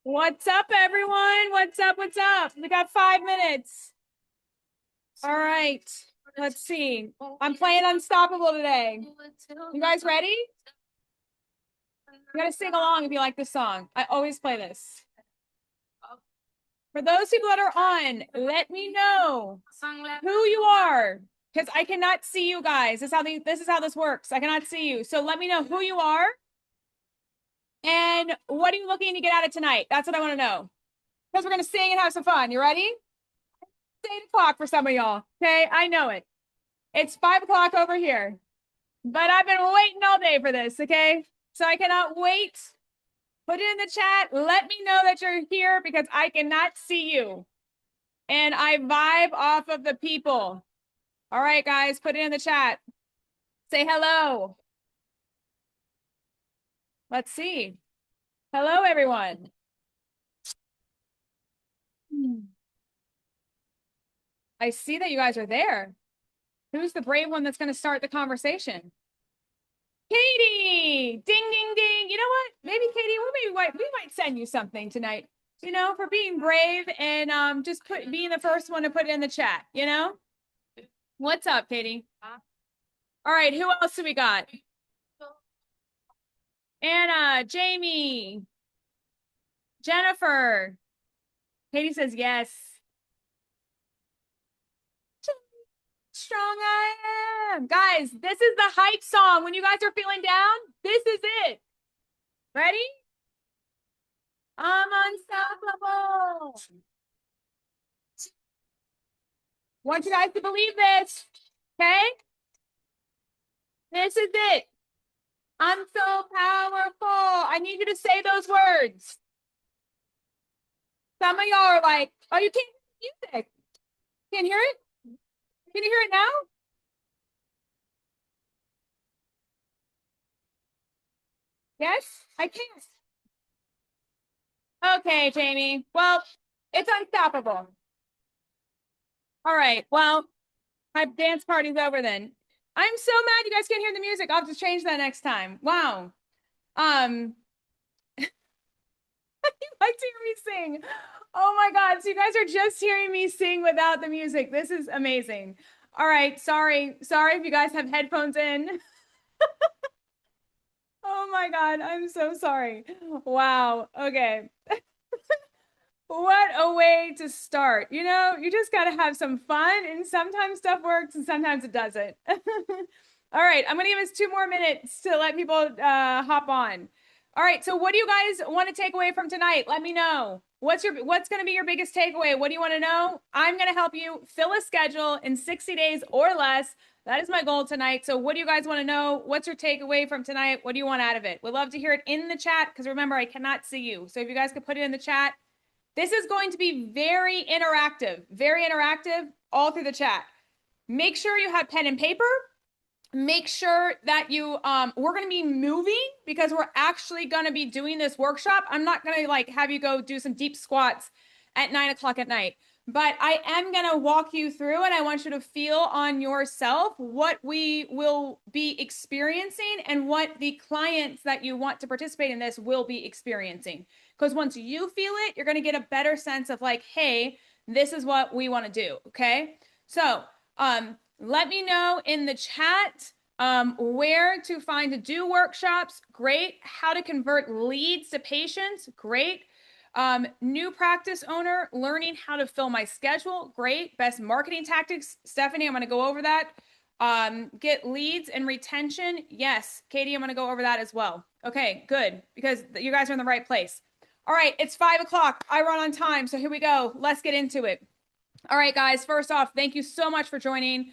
What's up, everyone? What's up? What's up? We got 5 minutes. All right. Let's see. I'm playing Unstoppable today. You guys ready? You got to sing along if you like this song. I always play this. For those people that are on, let me know who you are because I cannot see you guys. This is how this works. I cannot see you. So let me know who you are and what are you looking to get out of tonight? That's what I want to know. Because we're going to sing and have some fun. You ready? 8 o'clock for some of y'all. Okay, I know it. It's 5 o'clock over here, but I've been waiting all day for this. Okay, so I cannot wait. Put it in the chat. Let me know that you're here because I cannot see you, and I vibe off of the people. All right, guys, put it in the chat. Say hello. Let's see. Hello, everyone. I see that you guys are there. Who's the brave one that's going to start the conversation? Katie, ding, ding, ding. You know what? Maybe Katie, we might send you something tonight, for being brave and just being the first one to put it in the chat, What's up, Katie? All right, who else do we got? Anna, Jamie, Jennifer. Katie says yes. Strong I am. Guys, this is the hype song. When you guys are feeling down, this is it. Ready? I'm unstoppable. Want you guys to believe this, okay? This is it. I'm so powerful. I need you to say those words. Some of y'all are like, oh, you can't hear the music. Can't hear it? Can you hear it now? Yes, I can't. Okay, Jamie. Well, it's unstoppable. All right. Well, my dance party's over then. I'm so mad you guys can't hear the music. I'll have to change that next time. Wow. You like to hear me sing. Oh my God. So you guys are just hearing me sing without the music. This is amazing. All right. Sorry. Sorry if you guys have headphones in. Oh my God. I'm so sorry. Wow. Okay. What a way to start. You just got to have some fun, and sometimes stuff works and sometimes it doesn't. All right, I'm going to give us 2 more minutes to let people hop on. All right, so what do you guys want to take away from tonight? Let me know. What's going to be your biggest takeaway? What do you want to know? I'm going to help you fill a schedule in 60 days or less. That is my goal tonight. So what do you guys want to know? What's your takeaway from tonight? What do you want out of it? We'd love to hear it in the chat because remember, I cannot see you. So if you guys could put it in the chat. This is going to be very interactive all through the chat. Make sure you have pen and paper. Make sure that we're going to be moving because we're actually going to be doing this workshop. I'm not going to have you go do some deep squats at 9 o'clock at night, but I am going to walk you through and I want you to feel on yourself what we will be experiencing and what the clients that you want to participate in this will be experiencing. Because once you feel it, you're going to get a better sense of hey, this is what we want to do. Okay. So, let me know in the chat where to find to do workshops. Great. How to convert leads to patients. Great. New practice owner, learning how to fill my schedule. Great. Best marketing tactics. Stephanie, I'm going to go over that. Get leads and retention. Yes. Katie, I'm going to go over that as well. Okay, good. Because you guys are in the right place. All right, it's 5 o'clock. I run on time, so here we go. Let's get into it. All right, guys, first off, thank you so much for joining.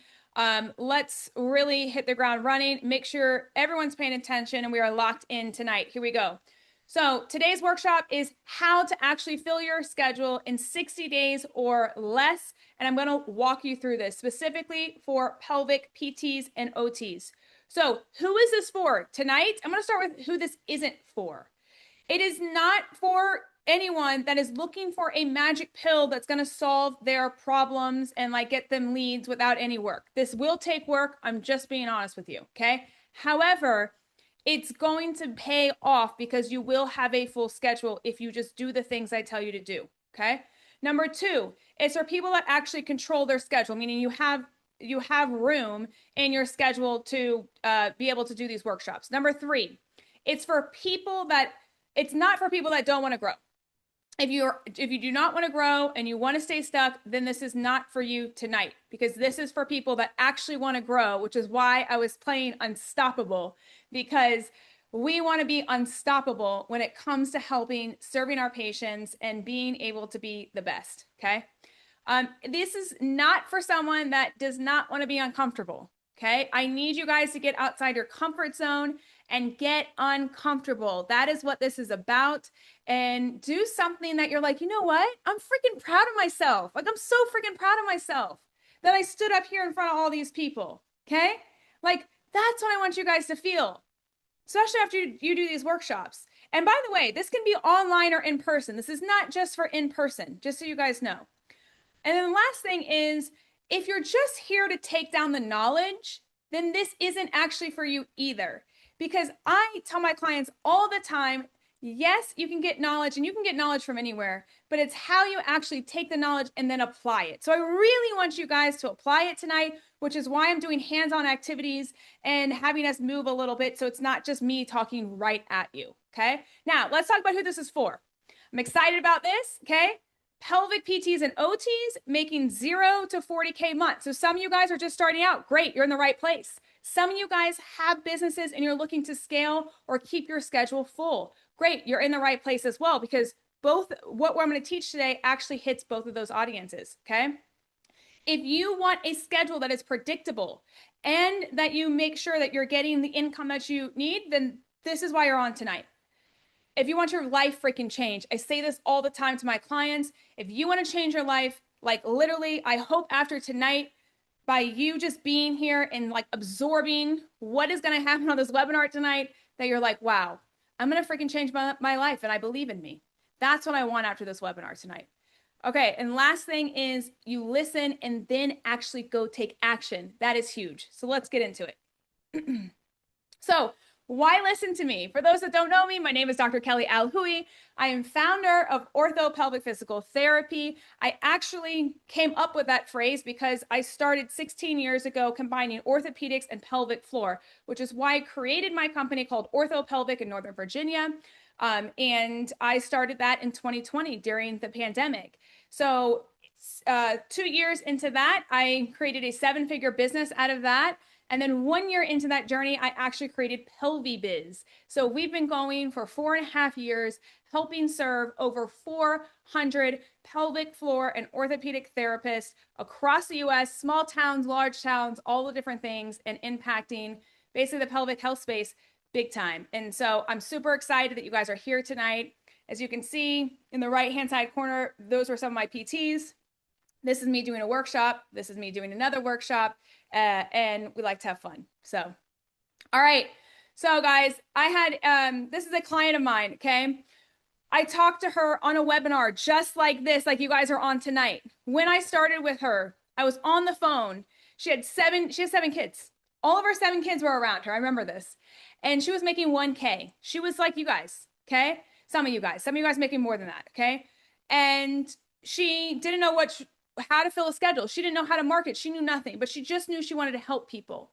Let's really hit the ground running. Make sure everyone's paying attention and we are locked in tonight. Here we go. So today's workshop is how to actually fill your schedule in 60 days or less. And I'm going to walk you through this specifically for pelvic PTs and OTs. So who is this for? Tonight, I'm going to start with who this isn't for. It is not for anyone that is looking for a magic pill that's going to solve their problems and get them leads without any work. This will take work. I'm just being honest with you. Okay. However, it's going to pay off because you will have a full schedule if you just do the things I tell you to do. Okay. Number two, it's for people that actually control their schedule, meaning you have room in your schedule to be able to do these workshops. Number three, it's for people that it's not for people that don't want to grow. If you do not want to grow and you want to stay stuck, then this is not for you tonight, because this is for people that actually want to grow, which is why I was playing unstoppable, because we want to be unstoppable when it comes to helping, serving our patients, and being able to be the best. Okay. This is not for someone that does not want to be uncomfortable. Okay. I need you guys to get outside your comfort zone and get uncomfortable. That is what this is about. And do something that you're like, you know what? I'm freaking proud of myself. Like, I'm so freaking proud of myself that I stood up here in front of all these people. Okay. Like, that's what I want you guys to feel, especially after you do these workshops. And by the way, this can be online or in person. This is not just for in person, just so you guys know. And then the last thing is, if you're just here to take down the knowledge, then this isn't actually for you either. Because I tell my clients all the time, yes, you can get knowledge and you can get knowledge from anywhere, but it's how you actually take the knowledge and then apply it. So I really want you guys to apply it tonight, which is why I'm doing hands-on activities and having us move a little bit. So it's not just me talking right at you. Okay. Now let's talk about who this is for. I'm excited about this. Okay. Pelvic PTs and OTs making 0 to 40K a month. So some of you guys are just starting out. Great. You're in the right place. Some of you guys have businesses and you're looking to scale or keep your schedule full. Great. You're in the right place as well, because both what I'm going to teach today actually hits both of those audiences. Okay. If you want a schedule that is predictable and that you make sure that you're getting the income that you need, then this is why you're on tonight. If you want your life freaking change, I say this all the time to my clients. If you want to change your life, like literally, I hope after tonight, by you just being here and like absorbing what is going to happen on this webinar tonight, that you're like, wow, I'm going to freaking change my life and I believe in me. That's what I want after this webinar tonight. Okay. And last thing is you listen and then actually go take action. That is huge. So let's get into it. So why listen to me? For those that don't know me, my name is Dr. Kelly Alhui. I am founder of Orthopelvic Physical Therapy. I actually came up with that phrase because I started 16 years ago combining orthopedics and pelvic floor, which is why I created my company called Orthopelvic in Northern Virginia. And I started that in 2020 during the pandemic. So 2 years into that, I created a 7-figure business out of that. And then 1 year into that journey, I actually created PelviBiz. So we've been going for 4.5 years, helping serve over 400 pelvic floor and orthopedic therapists across the US, small towns, large towns, all the different things, and impacting basically the pelvic health space big time. And so I'm super excited that you guys are here tonight. As you can see in the right-hand side corner, those were some of my PTs. This is me doing a workshop. This is me doing another workshop. And we like to have fun. So, all right. So guys, I had, this is a client of mine. Okay. I talked to her on a webinar just like this, like you guys are on tonight. When I started with her, I was on the phone. She has 7 kids. All of her 7 kids were around her. I remember this. And she was making 1K. She was like you guys. Okay. Some of you guys making more than that. Okay. And she didn't know how to fill a schedule. She didn't know how to market. She knew nothing, but she just knew she wanted to help people.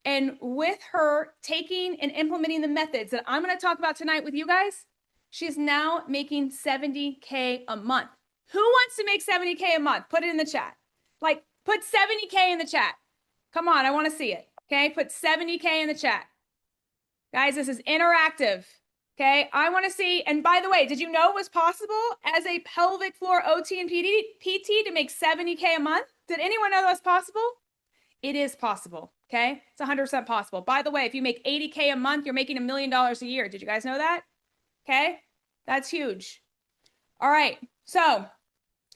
And with her taking and implementing the methods that I'm going to talk about tonight with you guys, she's now making 70K a month. Who wants to make 70K a month? Put it in the chat. Like, put 70K in the chat. Come on, I want to see it. Okay, put 70K in the chat. Guys, this is interactive. Okay, I want to see, and by the way, did you know it was possible as a pelvic floor OT and PT to make 70K a month? Did anyone know that was possible? It is possible. Okay, it's 100% possible. By the way, if you make 80K a month, you're making $1 million a year. Did you guys know that? Okay, that's huge. All right, so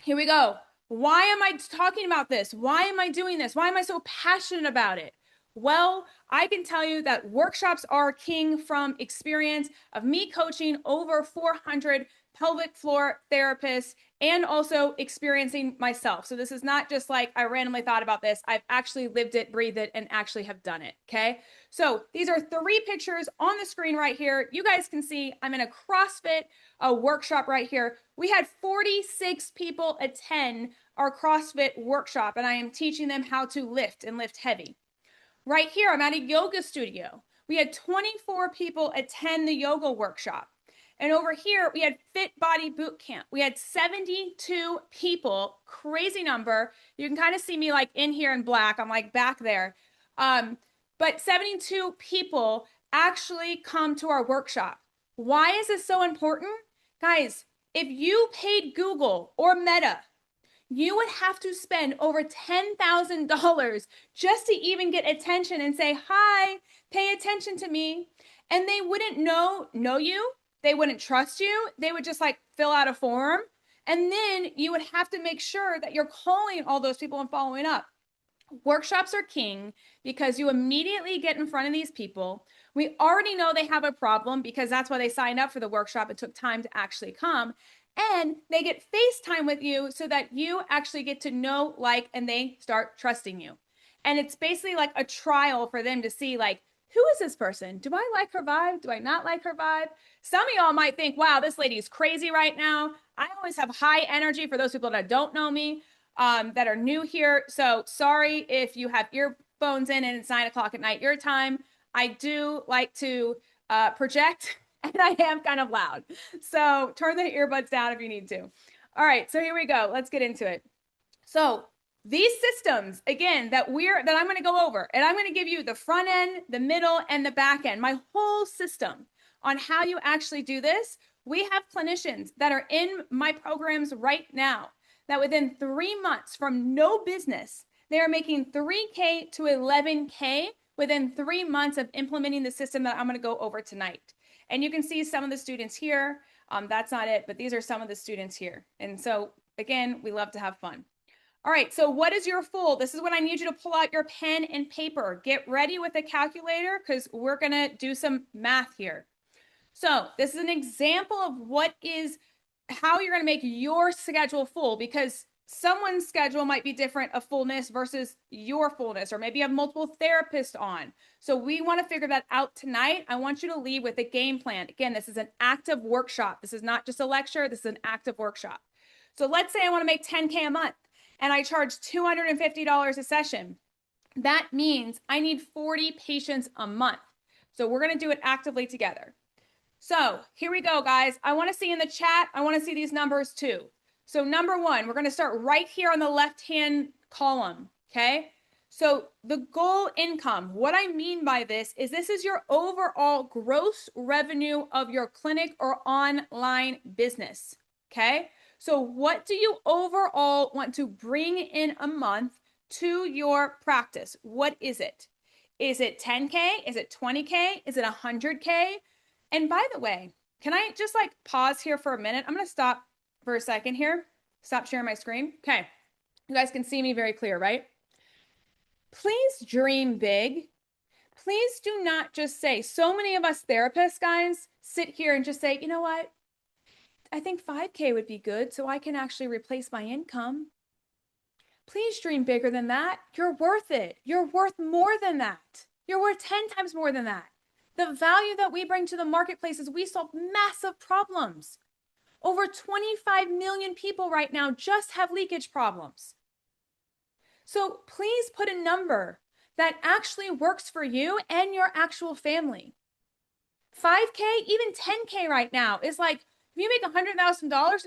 here we go. Why am I talking about this? Why am I doing this? Why am I so passionate about it? Well, I can tell you that workshops are king from experience of me coaching over 400 pelvic floor therapists and also experiencing myself. So this is not just like I randomly thought about this. I've actually lived it, breathed it, and actually have done it. Okay. So these are 3 pictures on the screen right here. You guys can see I'm in a CrossFit workshop right here. We had 46 people attend our CrossFit workshop, and I am teaching them how to lift and lift heavy. Right here, I'm at a yoga studio. We had 24 people attend the yoga workshop. And over here, we had Fit Body Boot Camp. We had 72 people, crazy number. You can kind of see me like in here in black. I'm like back there. But 72 people actually come to our workshop. Why is this so important? Guys, if you paid Google or Meta, you would have to spend over $10,000 just to even get attention and say, hi, pay attention to me. And they wouldn't know you. They wouldn't trust you. They would just like fill out a form. And then you would have to make sure that you're calling all those people and following up. Workshops are king because you immediately get in front of these people. We already know they have a problem because that's why they signed up for the workshop. It took time to actually come. And they get FaceTime with you so that you actually get to know, like, and they start trusting you. And it's basically like a trial for them to see, like, who is this person? Do I like her vibe? Do I not like her vibe? Some of y'all might think, wow, this lady is crazy right now. I always have high energy for those people that don't know me, that are new here. So sorry if you have earphones in and it's 9 o'clock at night your time. I do like to project and I am kind of loud. So turn the earbuds down if you need to. All right, so here we go. Let's get into it. So these systems, again, that I'm going to go over, and I'm going to give you the front end, the middle, and the back end, my whole system on how you actually do this. We have clinicians that are in my programs right now that within 3 months from no business, they are making 3K to 11K within 3 months of implementing the system that I'm going to go over tonight. And you can see some of the students here. That's not it, but these are some of the students here. And so again, we love to have fun. All right, so what is your full? This is when I need you to pull out your pen and paper. Get ready with a calculator because we're going to do some math here. So this is an example of how you're going to make your schedule full, because someone's schedule might be different of fullness versus your fullness, or maybe you have multiple therapists on. So we want to figure that out tonight. I want you to leave with a game plan. Again, this is an active workshop. This is not just a lecture. This is an active workshop. So let's say I want to make 10K a month and I charge $250 a session. That means I need 40 patients a month. So we're going to do it actively together. So here we go, guys. I want to see in the chat, I want to see these numbers too. So number one, we're going to start right here on the left-hand column, okay? So the goal income, what I mean by this is your overall gross revenue of your clinic or online business, okay? So what do you overall want to bring in a month to your practice? What is it? Is it 10K? Is it 20K? Is it 100K? And by the way, can I just like pause here for a minute? I'm going to stop for a second here. Stop sharing my screen. Okay. You guys can see me very clear, right? Please dream big. Please do not just say, so many of us therapists, guys, sit here and just say, you know what? I think 5K would be good so I can actually replace my income. Please dream bigger than that. You're worth it. You're worth more than that. You're worth 10 times more than that. The value that we bring to the marketplace is we solve massive problems. Over 25 million people right now just have leakage problems. So please put a number that actually works for you and your actual family. 5K, even 10K right now is like, if you make $100,000,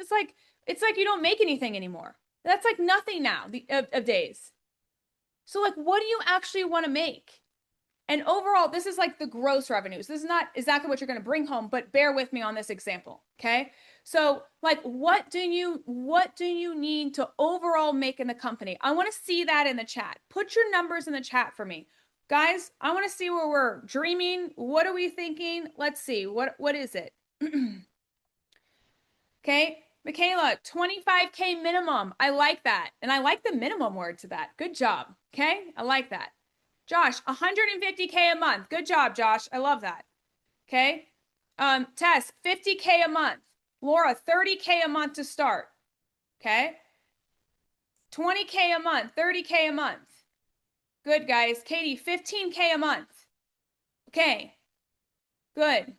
it's like you don't make anything anymore. That's like nothing now of days. So like, what do you actually want to make? And overall, this is like the gross revenues. This is not exactly what you're going to bring home, but bear with me on this example. Okay. So like, what do you need to overall make in the company? I want to see that in the chat. Put your numbers in the chat for me. Guys, I want to see where we're dreaming. What are we thinking? Let's see. What is it? Okay. Michaela, 25K minimum. I like that. And I like the minimum word to that. Good job. Okay. I like that. Josh, 150K a month. Good job, Josh. I love that. Okay. Tess, 50K a month. Laura, 30K a month to start. Okay. 20K a month, 30K a month. Good, guys. Katie, 15K a month. Okay. Good.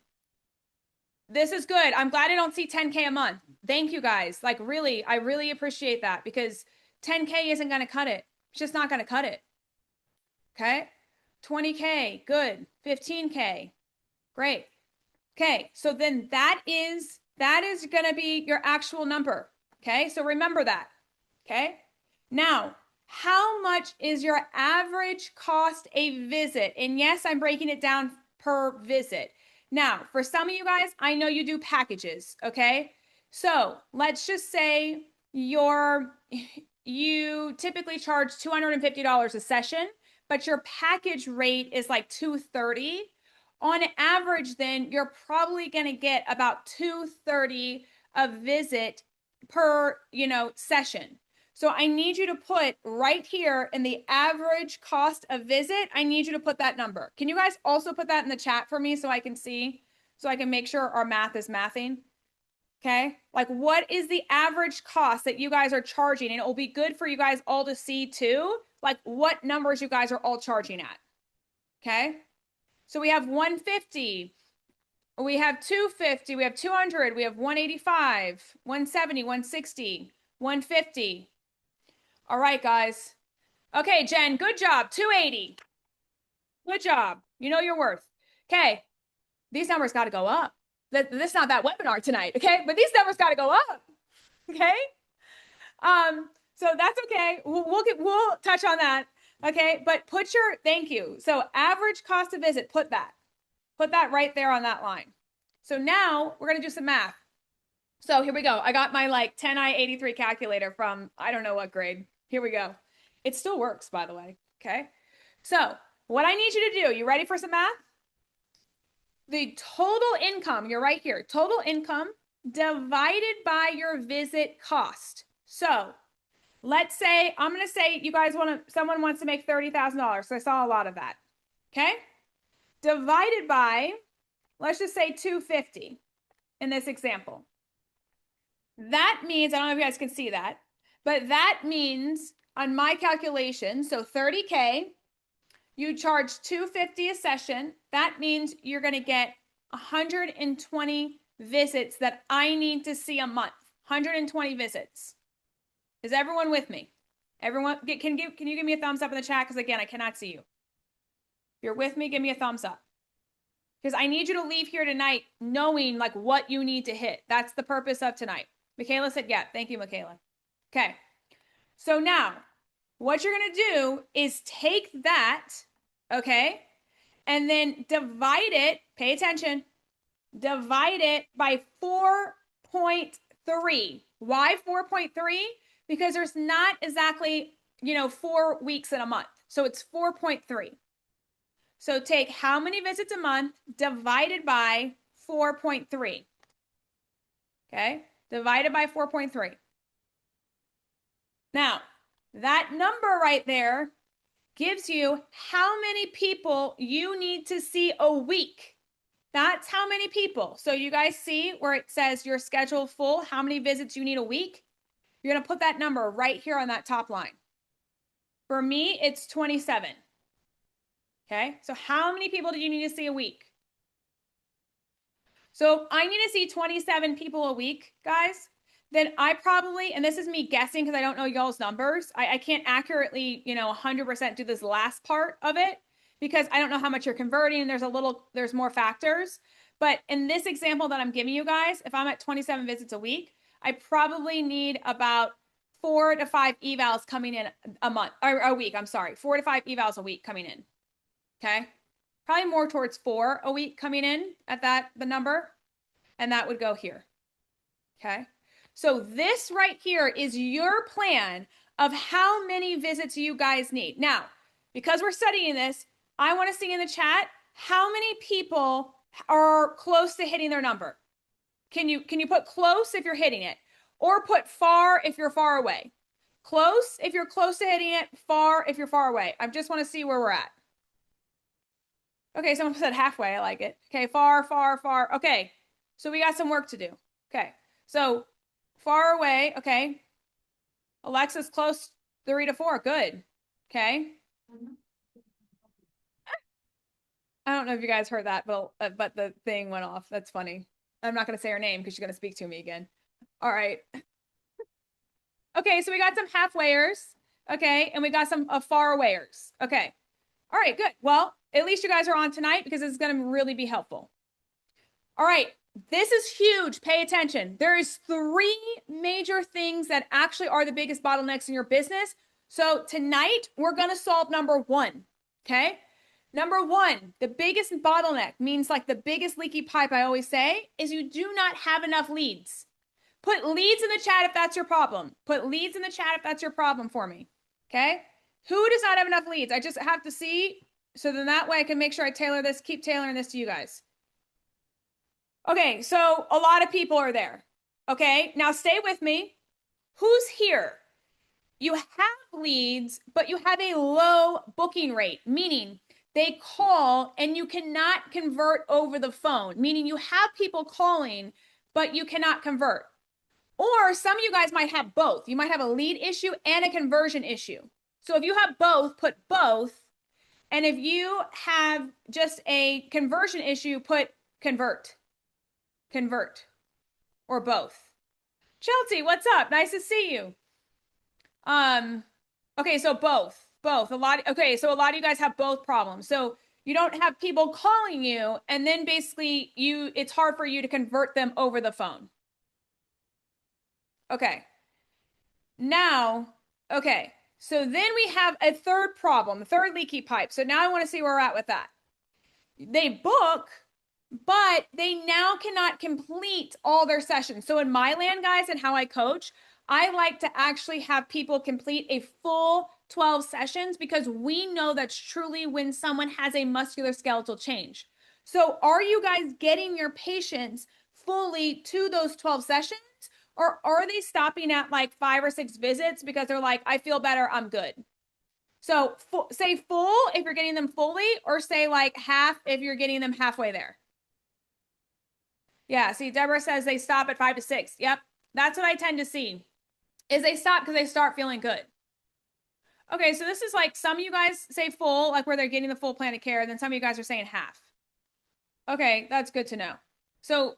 This is good. I'm glad I don't see 10K a month. Thank you, guys. Like, really, I really appreciate that because 10K isn't going to cut it. It's just not going to cut it. Okay. 20K. Good. 15K. Great. Okay. So then that is going to be your actual number. Okay. So remember that. Okay. Now, how much is your average cost a visit? And yes, I'm breaking it down per visit. Now, for some of you guys, I know you do packages, okay? So let's just say you typically charge $250 a session, but your package rate is like $230. On average, then you're probably going to get about $230 a visit per, session. So I need you to put right here in the average cost of visit, I need you to put that number. Can you guys also put that in the chat for me so I can see, so I can make sure our math is mathing? Okay. Like what is the average cost that you guys are charging? And it will be good for you guys all to see too, like what numbers you guys are all charging at. Okay. So we have 150, we have 250, we have 200, we have 185, 170, 160, 150. All right, guys. Okay, Jen, good job. 280. Good job. You know your worth. Okay. These numbers got to go up. This is not that webinar tonight, okay? But these numbers got to go up. Okay? So that's okay. We'll touch on that. Okay? But thank you. So average cost of visit, put that right there on that line. So now we're going to do some math. So here we go. I got my 10i83 calculator from I don't know what grade. Here we go. It still works, by the way. Okay. So what I need you to do, you ready for some math? The total income, you're right here, total income divided by your visit cost. So let's say, I'm going to say you guys someone wants to make $30,000. So I saw a lot of that. Okay. Divided by, let's just say 250 in this example. That means, I don't know if you guys can see that, but that means on my calculation, so 30K, you charge $250 a session. That means you're going to get 120 visits that I need to see a month. 120 visits. Is everyone with me? Everyone, can you give me a thumbs up in the chat? Because again, I cannot see you. If you're with me, give me a thumbs up. Because I need you to leave here tonight knowing what you need to hit. That's the purpose of tonight. Michaela said, yeah. Thank you, Michaela. Okay. So now what you're going to do is take that, okay, and then divide it, pay attention, divide it by 4.3. Why 4.3? Because there's not exactly, 4 weeks in a month. So it's 4.3. So take how many visits a month divided by 4.3. Okay, divided by 4.3. Now, that number right there gives you how many people you need to see a week. That's how many people. So you guys see where it says your schedule full, how many visits you need a week? You're going to put that number right here on that top line. For me, it's 27. Okay, so how many people do you need to see a week? So I need to see 27 people a week, guys. Then I probably, and this is me guessing because I don't know y'all's numbers. I can't accurately, 100% do this last part of it because I don't know how much you're converting. There's more factors. But in this example that I'm giving you guys, if I'm at 27 visits a week, I probably need about 4 to 5 evals coming in a month or a week. I'm sorry, 4 to 5 evals a week coming in. Okay. Probably more towards 4 a week coming in at the number. And that would go here. Okay. So this right here is your plan of how many visits you guys need. Now, because we're studying this, I want to see in the chat, how many people are close to hitting their number? Can you put close if you're hitting it, or put far if you're far away? Close if you're close to hitting it, far if you're far away. I just want to see where we're at. Okay, someone said halfway. I like it. Okay, far, far, far. Okay, so we got some work to do. Okay, so far away. Okay, Alexa's close 3 to 4. Good. Okay. I don't know if you guys heard that, but the thing went off. That's funny. I'm not going to say her name because she's going to speak to me again. All right. Okay, so we got some halfwayers. Okay, and we got some far awayers. Okay. All right, good. Well, at least you guys are on tonight because it's going to really be helpful. All right, this is huge. Pay attention. There is 3 major things that actually are the biggest bottlenecks in your business. So tonight we're going to solve number 1. Okay. Number 1, the biggest bottleneck means like the biggest leaky pipe, I always say, is you do not have enough leads. Put leads in the chat if that's your problem. Put leads in the chat if that's your problem for me. Okay. Who does not have enough leads? I just have to see. So then that way I can make sure I tailor this, keep tailoring this to you guys. Okay. So a lot of people are there. Okay. Now stay with me. Who's here? You have leads, but you have a low booking rate, meaning they call and you cannot convert over the phone, meaning you have people calling, but you cannot convert. Or some of you guys might have both. You might have a lead issue and a conversion issue. So if you have both, put both. And if you have just a conversion issue, put convert, or both. Chelsea, what's up? Nice to see you. Okay, so both. Okay, so a lot of you guys have both problems. So you don't have people calling you, and then basically it's hard for you to convert them over the phone. Okay. Now, okay. So then we have a third problem, a third leaky pipe. So now I want to see where we're at with that. They book, but they now cannot complete all their sessions. So in my land, guys, and how I coach, I like to actually have people complete a full 12 sessions because we know that's truly when someone has a musculoskeletal change. So are you guys getting your patients fully to those 12 sessions? Or are they stopping at like 5 or 6 visits because they're like, I feel better, I'm good? So say full if you're getting them fully, or say like half if you're getting them halfway there. Yeah, see, Deborah says they stop at 5 to 6. Yep, that's what I tend to see, is they stop because they start feeling good. Okay, so this is like some of you guys say full, like where they're getting the full plan of care, and then some of you guys are saying half. Okay, that's good to know. So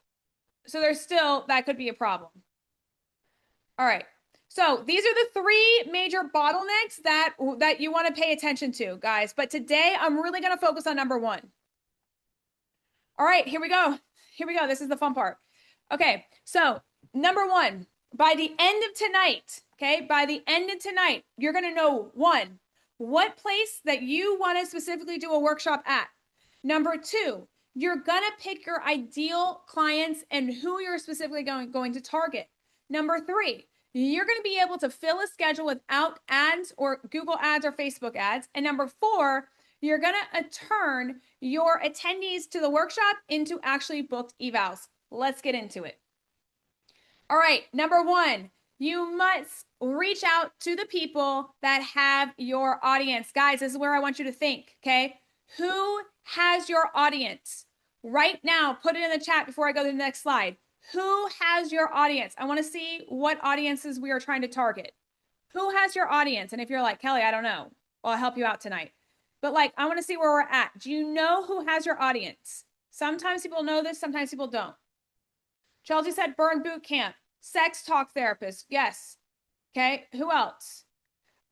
there's still, that could be a problem. All right. So these are the 3 major bottlenecks that you want to pay attention to, guys. But today I'm really going to focus on number 1. All right, here we go. Here we go. This is the fun part. Okay. So number 1, by the end of tonight, okay, by the end of tonight, you're going to know 1, what place that you want to specifically do a workshop at. Number 2, you're going to pick your ideal clients and who you're specifically going to target. Number 3, you're going to be able to fill a schedule without ads or Google ads or Facebook ads. And number 4, you're going to turn your attendees to the workshop into actually booked evals. Let's get into it. All right. Number 1, you must reach out to the people that have your audience. Guys, this is where I want you to think, okay? Who has your audience? Right now, put it in the chat before I go to the next slide. Who has your audience? I want to see what audiences we are trying to target. Who has your audience? And if you're like, Kelly, I don't know, well, I'll help you out tonight. But like, I want to see where we're at. Do you know who has your audience? Sometimes people know this, sometimes people don't. Chelsea said burn boot camp, sex talk therapist. Yes. Okay. Who else?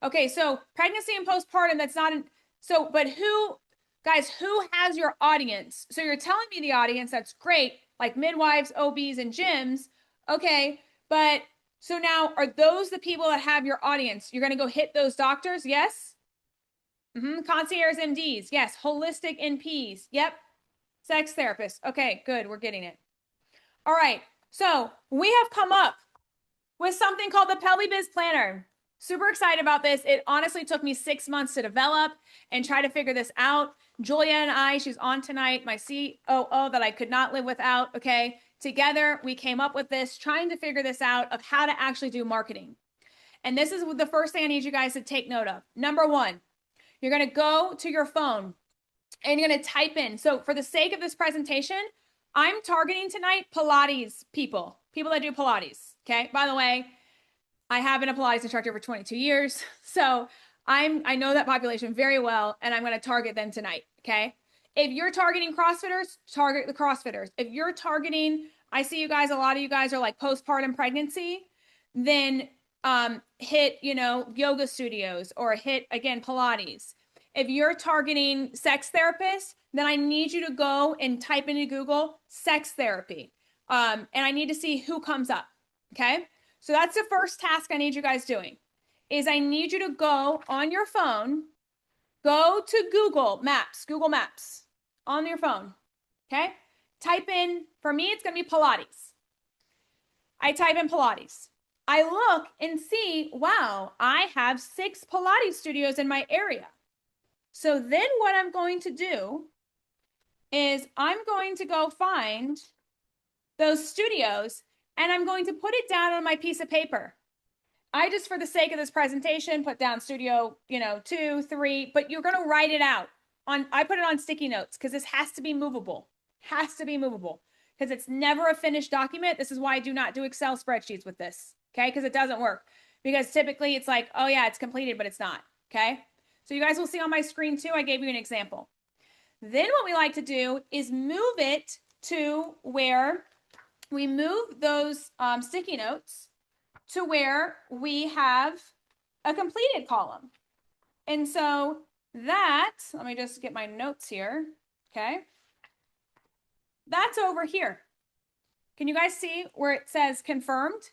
Okay. So pregnancy and postpartum, that's not but who, guys, who has your audience? So you're telling me the audience, that's great. Like midwives, OBs, and gyms. Okay. But so now are those the people that have your audience? You're going to go hit those doctors? Yes. Concierge MDs. Yes. Holistic NPs. Yep. Sex therapists. Okay, good. We're getting it. All right. So we have come up with something called the PelviBiz Planner. Super excited about this. It honestly took me 6 months to develop and try to figure this out. Julia and I, she's on tonight, my COO that I could not live without. Okay. Together, we came up with this, trying to figure this out of how to actually do marketing. And this is the first thing I need you guys to take note of. Number 1, you're going to go to your phone and you're going to type in. So for the sake of this presentation, I'm targeting tonight Pilates people that do Pilates. Okay. By the way, I have been a Pilates instructor for 22 years. So I know that population very well, and I'm going to target them tonight. Okay. If you're targeting CrossFitters, target the CrossFitters. If you're targeting, I see you guys, a lot of you guys are like postpartum pregnancy, then hit, yoga studios, or hit again, Pilates. If you're targeting sex therapists, then I need you to go and type into Google sex therapy. And I need to see who comes up. Okay. So that's the first task I need you guys doing, is I need you to go on your phone, go to Google Maps on your phone. Okay. Type in, for me, it's going to be Pilates. I type in Pilates. I look and see, wow, I have 6 Pilates studios in my area. So then what I'm going to do is I'm going to go find those studios, and I'm going to put it down on my piece of paper. I just, for the sake of this presentation, put down studio, 2, 3, but you're going to write it out I put it on sticky notes because this has to be movable, because it's never a finished document. This is why I do not do Excel spreadsheets with this. Okay. Because it doesn't work, because typically it's like, oh yeah, it's completed, but it's not. Okay. So you guys will see on my screen too, I gave you an example. Then what we like to do is move it to where we move those sticky notes to where we have a completed column. And so that, let me just get my notes here. Okay. That's over here. Can you guys see where it says confirmed?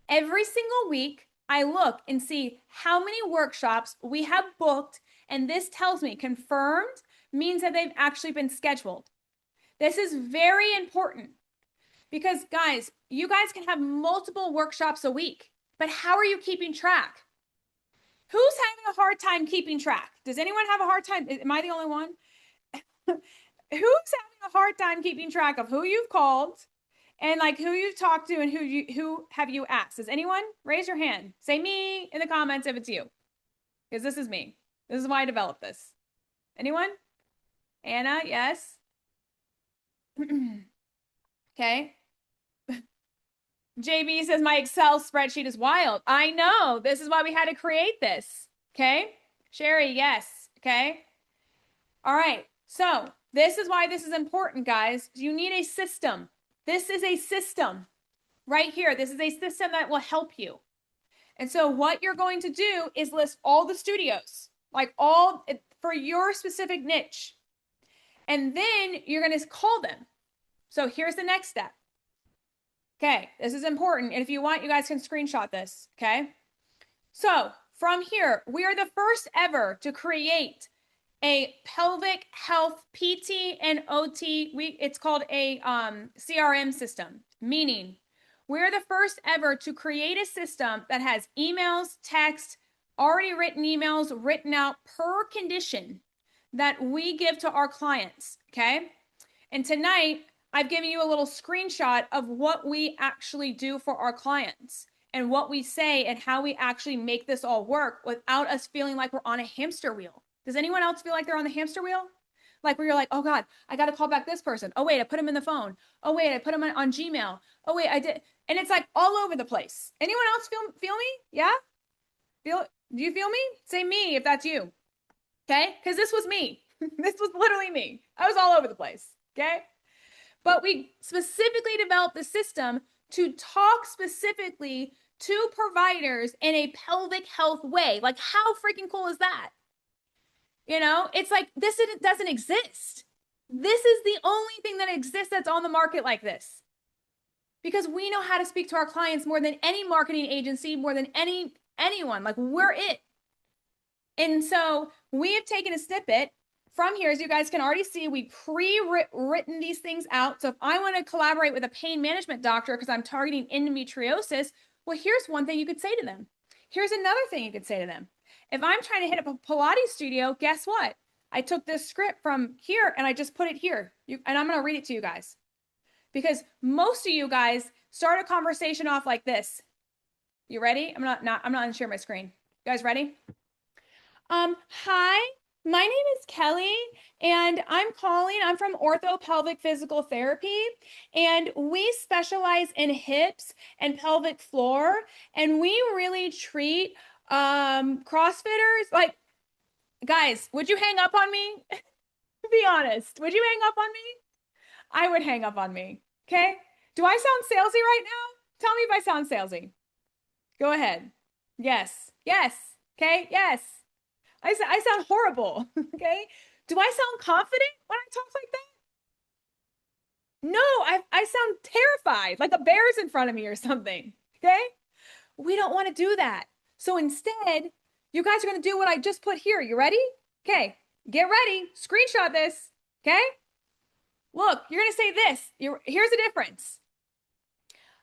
Every single week, I look and see how many workshops we have booked. And this tells me confirmed means that they've actually been scheduled. This is very important, because guys, you guys can have multiple workshops a week, but how are you keeping track? Who's having a hard time keeping track? Does anyone have a hard time? Am I the only one? Who's having a hard time keeping track of who you've called and like who you've talked to and who have you asked? Does anyone? Raise your hand. Say me in the comments if it's you, because this is me. This is why I developed this. Anyone? Anna, yes. Okay. JB says my Excel spreadsheet is wild. I know. This is why we had to create this. Okay. Sherry, yes. Okay. All right. So this is why this is important, guys. You need a system. This is a system right here. This is a system that will help you. And so what you're going to do is list all the studios, like all for your specific niche. And then you're going to call them. So here's the next step. Okay, this is important. And if you want, you guys can screenshot this. Okay. So from here, we are the first ever to create a pelvic health PT and OT. It's called a CRM system, meaning we're the first ever to create a system that has emails, text, already written emails written out per condition that we give to our clients. Okay. And tonight, I've given you a little screenshot of what we actually do for our clients and what we say and how we actually make this all work without us feeling like we're on a hamster wheel. Does anyone else feel like they're on the hamster wheel? Like where you're like, oh God, I got to call back this person. Oh wait, I put him in the phone. Oh wait, I put him on Gmail. Oh wait, I did. And it's like all over the place. Anyone else feel me? Yeah? Do you feel me? Say me if that's you. Okay? Because this was me. This was literally me. I was all over the place. Okay? But we specifically developed the system to talk specifically to providers in a pelvic health way. Like, how freaking cool is that? It's like, this doesn't exist. This is the only thing that exists that's on the market like this. Because we know how to speak to our clients more than any marketing agency, more than anyone. Like, we're it. And so we have taken a snippet from here. As you guys can already see, we pre-written these things out. So if I want to collaborate with a pain management doctor because I'm targeting endometriosis, well, here's one thing you could say to them. Here's another thing you could say to them. If I'm trying to hit up a Pilates studio, guess what? I took this script from here and I just put it here. And I'm going to read it to you guys, because most of you guys start a conversation off like this. You ready? I'm not going to share my screen. You guys ready? Hi, My name is Kelly, and I'm from Ortho Pelvic Physical Therapy, and we specialize in hips and pelvic floor, and we really treat CrossFitters. Like, guys, would you hang up on me? Be honest. Would you hang up on me? I would hang up on me. Okay? Do I sound salesy right now? Tell me if I sound salesy. Go ahead. Yes. Yes. Okay? Yes. I sound horrible. Okay? Do I sound confident when I talk like that? No, I sound terrified, like a bear's in front of me or something. Okay? We don't want to do that. So instead, you guys are going to do what I just put here. You ready? Okay. Get ready. Screenshot this. Okay? Look, you're going to say this. Here's the difference.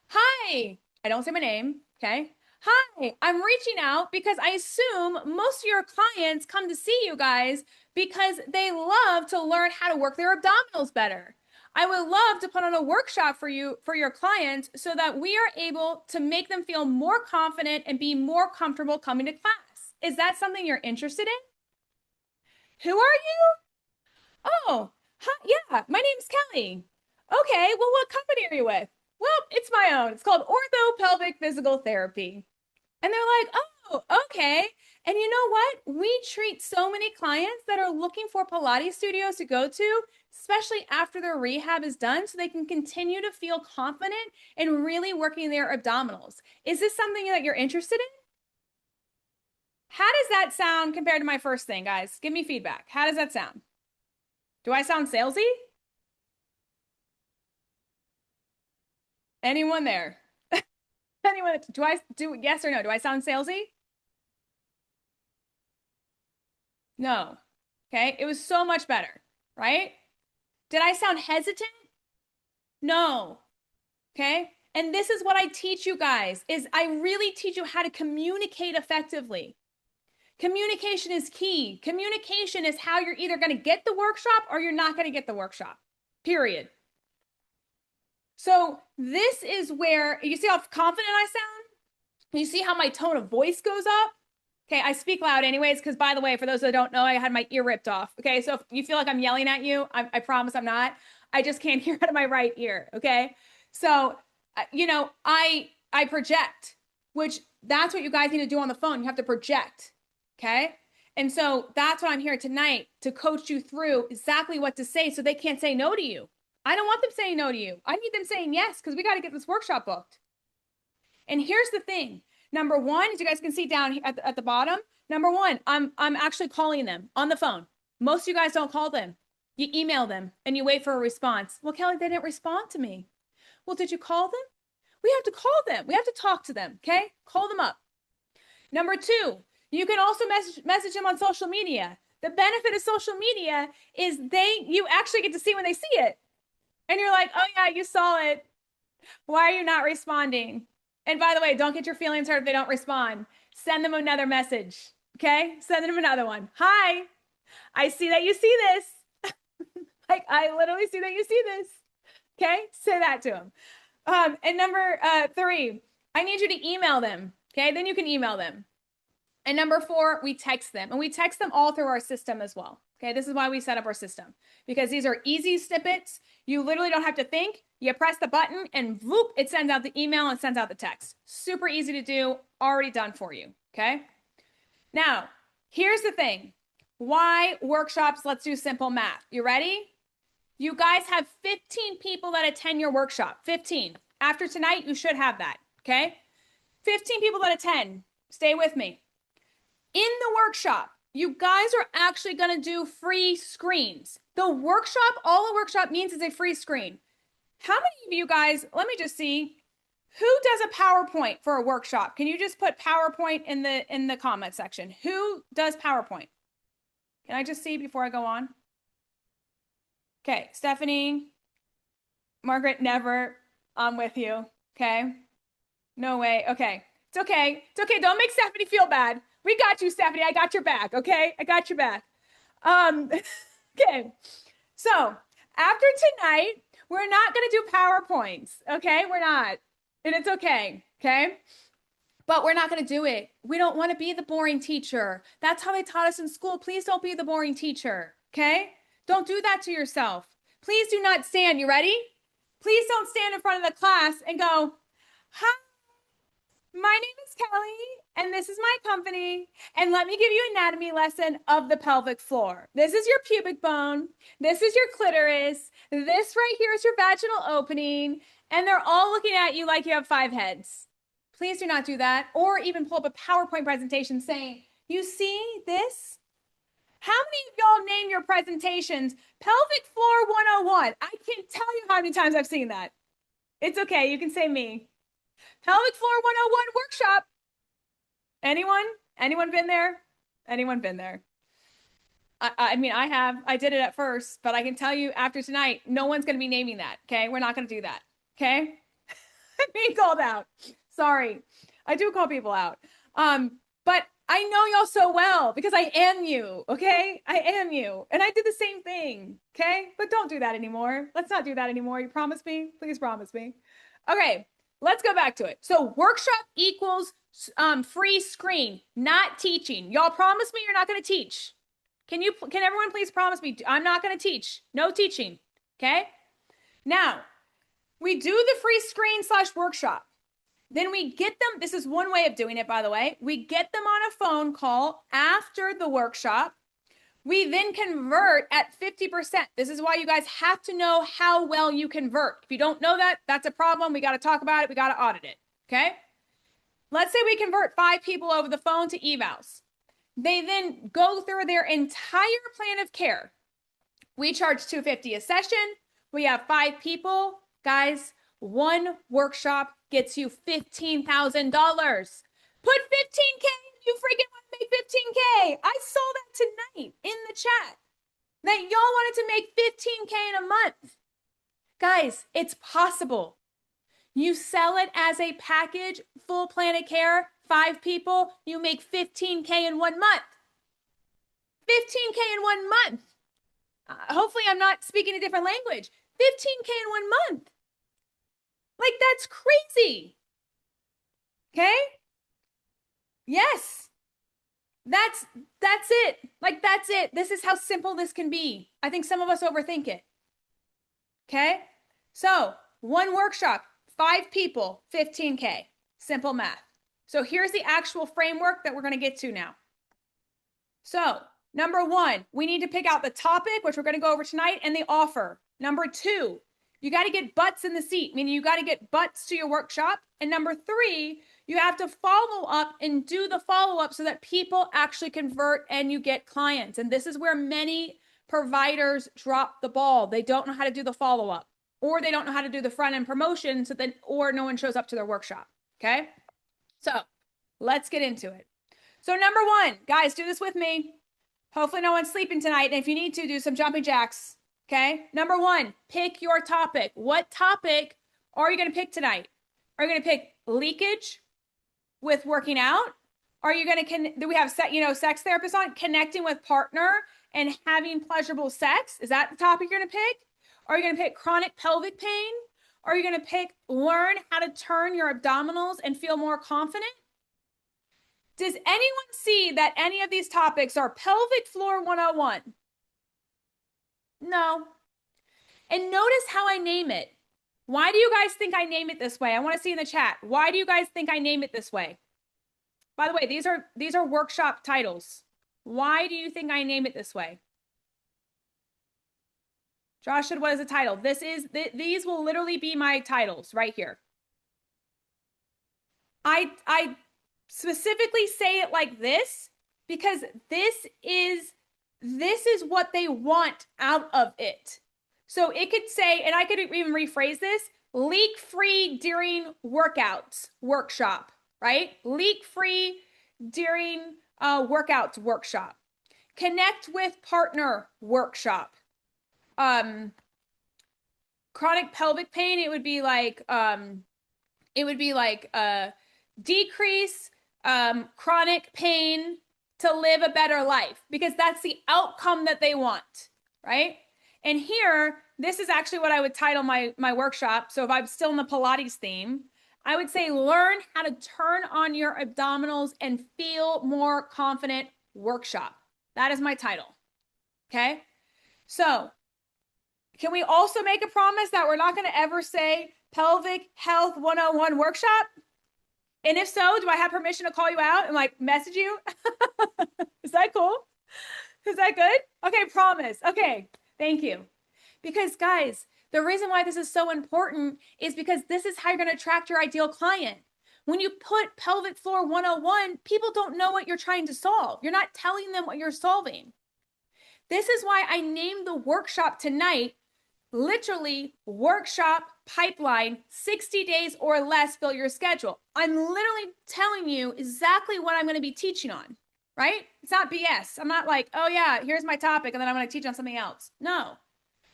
Hi. I don't say my name. Okay? Hi, I'm reaching out because I assume most of your clients come to see you guys because they love to learn how to work their abdominals better. I would love to put on a workshop for you, for your clients, so that we are able to make them feel more confident and be more comfortable coming to class. Is that something you're interested in? Who are you? Oh, hi, yeah, my name's Kelly. Okay, well, what company are you with? Well, it's my own. It's called Ortho Pelvic Physical Therapy. And they're like, oh, okay. And you know what? We treat so many clients that are looking for Pilates studios to go to, especially after their rehab is done, so they can continue to feel confident and really working their abdominals. Is this something that you're interested in? How does that sound compared to my first thing, guys? Give me feedback. How does that sound? Do I sound salesy? Anyone there? Anyone? Do I do yes or no? Do I sound salesy? No. Okay. It was so much better, right? Did I sound hesitant? No. Okay. And this is what I teach you guys is I really teach you how to communicate effectively. Communication is key. Communication is how you're either going to get the workshop or you're not going to get the workshop. Period. So this is where you see how confident I sound? You see how my tone of voice goes up? Okay, I speak loud anyways, because by the way, for those that don't know, I had my ear ripped off. Okay, so if you feel like I'm yelling at you, I promise I'm not. I just can't hear out of my right ear. Okay, so I project, which that's what you guys need to do on the phone. You have to project. Okay, and so that's what I'm here tonight to coach you through exactly what to say, so they can't say no to you. I don't want them saying no to you. I need them saying yes because we got to get this workshop booked. And here's the thing. Number one, as you guys can see down at the bottom, number one, I'm actually calling them on the phone. Most of you guys don't call them. You email them and you wait for a response. Well, Kelly, they didn't respond to me. Well, did you call them? We have to call them. We have to talk to them. Okay. Call them up. Number two, you can also message them on social media. The benefit of social media is you actually get to see when they see it. And you're like, oh yeah, you saw it. Why are you not responding? And by the way, don't get your feelings hurt if they don't respond. Send them another message. Okay? Send them another one. Hi, I see that you see this. Like, I literally see that you see this. Okay? Say that to them. And number three, I need you to email them. Okay? Then you can email them. And number four, we text them. And we text them all through our system as well. Okay? This is why we set up our system. Because these are easy snippets. You literally don't have to think. You press the button and whoop, it sends out the email and sends out the text. Super easy to do, already done for you, okay? Now, here's the thing. Why workshops? Let's do simple math. You ready? You guys have 15 people that attend your workshop. 15. After tonight, you should have that, okay? 15 people that attend. Stay with me. In the workshop, you guys are actually going to do free screens. The workshop, all a workshop means is a free screen. How many of you guys, let me just see, who does a PowerPoint for a workshop? Can you just put PowerPoint in the comment section? Who does PowerPoint? Can I just see before I go on? Okay, Stephanie, Margaret, never. I'm with you. Okay. No way. Okay. It's okay. It's okay. Don't make Stephanie feel bad. We got you, Stephanie. I got your back. Okay. I got your back. Okay. So after tonight, we're not going to do PowerPoints. Okay. We're not. And it's okay. Okay. but we're not going to do it. We don't want to be the boring teacher. That's how they taught us in school. Please don't be the boring teacher. Okay? Don't do that to yourself. Please do not stand. You ready? Please don't stand in front of the class and go, hi, my name is Kelly, and this is my company, and let me give you an anatomy lesson of the pelvic floor. This is your pubic bone. This is your clitoris. This right here is your vaginal opening, and they're all looking at you like you have 5 heads. Please do not do that, or even pull up a PowerPoint presentation saying, you see this? How many of y'all name your presentations Pelvic Floor 101? I can't tell you how many times I've seen that. It's okay. You can say me. Pelvic Floor 101 workshop. Anyone? Anyone been there? Anyone been there? I mean, I have. I did it at first, but I can tell you after tonight, no one's going to be naming that. Okay. We're not going to do that. Okay. I'm being called out. Sorry. I do call people out. But I know y'all so well because I am you. Okay. I am you. And I did the same thing. Okay. But don't do that anymore. Let's not do that anymore. You promise me? Please promise me. Okay. Let's go back to it. So workshop equals free screen, not teaching. Y'all promise me you're not going to teach. Can everyone please promise me I'm not going to teach? No teaching. Okay. Now we do the free screen / workshop. Then we get them. This is one way of doing it, by the way. We get them on a phone call after the workshop. We then convert at 50%. This is why you guys have to know how well you convert. If you don't know that, that's a problem. We got to talk about it. We got to audit it. Okay. Let's say we convert 5 people over the phone to evals. They then go through their entire plan of care. We charge $250 a session. We have 5 people. Guys, one workshop gets you $15,000. Put 15K. You freaking want to make 15K. I saw that tonight in the chat that y'all wanted to make 15K in a month. Guys, it's possible. You sell it as a package, full plan of care, 5 people, you make 15K in 1 month. 15K in 1 month. Hopefully I'm not speaking a different language. 15K in 1 month. Like, that's crazy. Okay? Yes. That's it. Like, that's it. This is how simple this can be. I think some of us overthink it. Okay? So, one workshop, 5 people, 15K. Simple math. So here's the actual framework that we're going to get to now. So, number 1, we need to pick out the topic, which we're going to go over tonight, and the offer. Number 2, you got to get butts in the seat, meaning you got to get butts to your workshop. And number 3, you have to follow up and do the follow-up so that people actually convert and you get clients. And this is where many providers drop the ball. They don't know how to do the follow-up, or they don't know how to do the front-end promotion, or no one shows up to their workshop. Okay? So let's get into it. So number 1, guys, do this with me. Hopefully no one's sleeping tonight. And if you need to, do some jumping jacks. Okay. Number 1, pick your topic. What topic are you going to pick tonight? Are you going to pick leakage with working out? Are you going to, do we have sex therapists on connecting with partner and having pleasurable sex? Is that the topic you're going to pick? Are you going to pick chronic pelvic pain? Are you going to pick learn how to turn your abdominals and feel more confident? Does anyone see that any of these topics are pelvic floor 101? No. And notice how I name it. Why do you guys think I name it this way? I want to see in the chat. Why do you guys think I name it this way? By the way, these are workshop titles. Why do you think I name it this way? Josh said, what is the title? These will literally be my titles right here. I specifically say it like this because this is what they want out of it. So it could say, and I could even rephrase this, leak free during workouts workshop, right? Leak free during workouts workshop. Connect with partner workshop. Chronic pelvic pain, it would be like decrease chronic pain to live a better life, because that's the outcome that they want, right? And here, this is actually what I would title my workshop. So if I'm still in the Pilates theme, I would say learn how to turn on your abdominals and feel more confident workshop. That is my title. Okay. So can we also make a promise that we're not going to ever say pelvic health 101 workshop? And if so, do I have permission to call you out and like message you? Is that cool? Is that good? Okay, promise. Okay, thank you. Because guys, the reason why this is so important is because this is how you're going to attract your ideal client. When you put pelvic floor 101, people don't know what you're trying to solve. You're not telling them what you're solving. This is why I named the workshop tonight literally workshop pipeline 60 days or less, fill your schedule. I'm literally telling you exactly what I'm going to be teaching on, right? It's not BS. I'm not like, oh yeah, here's my topic and then I'm going to teach on something else. No.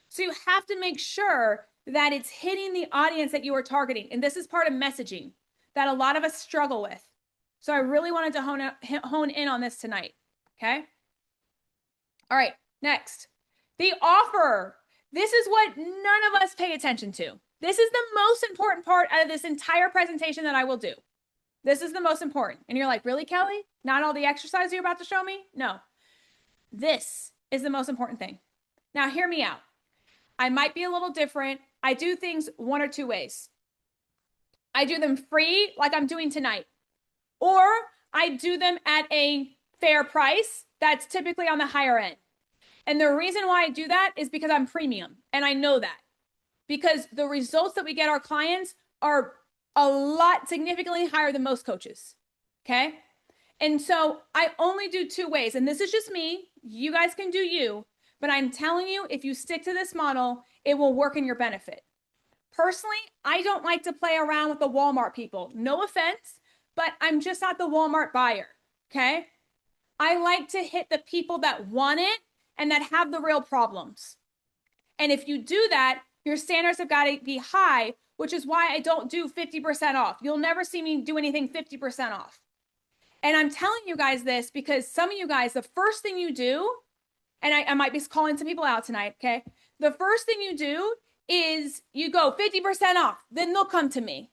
So you have to make sure that it's hitting the audience that you are targeting. And this is part of messaging that a lot of us struggle with. So I really wanted to hone in on this tonight. Okay. All right. Next, the offer. This is what none of us pay attention to. This is the most important part out of this entire presentation that I will do. This is the most important. And you're like, really, Kelly? Not all the exercises you're about to show me? No. This is the most important thing. Now, hear me out. I might be a little different. I do things one or two ways. I do them free, like I'm doing tonight, or I do them at a fair price that's typically on the higher end. And the reason why I do that is because I'm premium. And I know that because the results that we get our clients are a lot significantly higher than most coaches. Okay. And so I only do two ways. And this is just me. You guys can do you. But I'm telling you, if you stick to this model, it will work in your benefit. Personally, I don't like to play around with the Walmart people. No offense, but I'm just not the Walmart buyer. Okay. I like to hit the people that want it and that have the real problems. And if you do that, your standards have got to be high, which is why I don't do 50% off. You'll never see me do anything 50% off. And I'm telling you guys this because some of you guys, the first thing you do, and I might be calling some people out tonight, okay? The first thing you do is you go 50% off, then they'll come to me.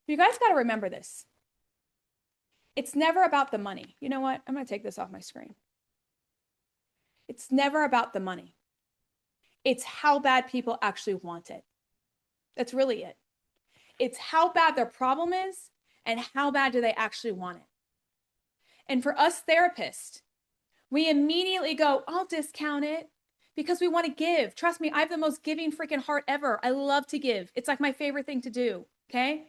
You guys got to remember this. It's never about the money. You know what? I'm going to take this off my screen. It's never about the money. It's how bad people actually want it. That's really it. It's how bad their problem is and how bad do they actually want it. And for us therapists, we immediately go, I'll discount it because we want to give. Trust me, I have the most giving freaking heart ever. I love to give. It's like my favorite thing to do. Okay.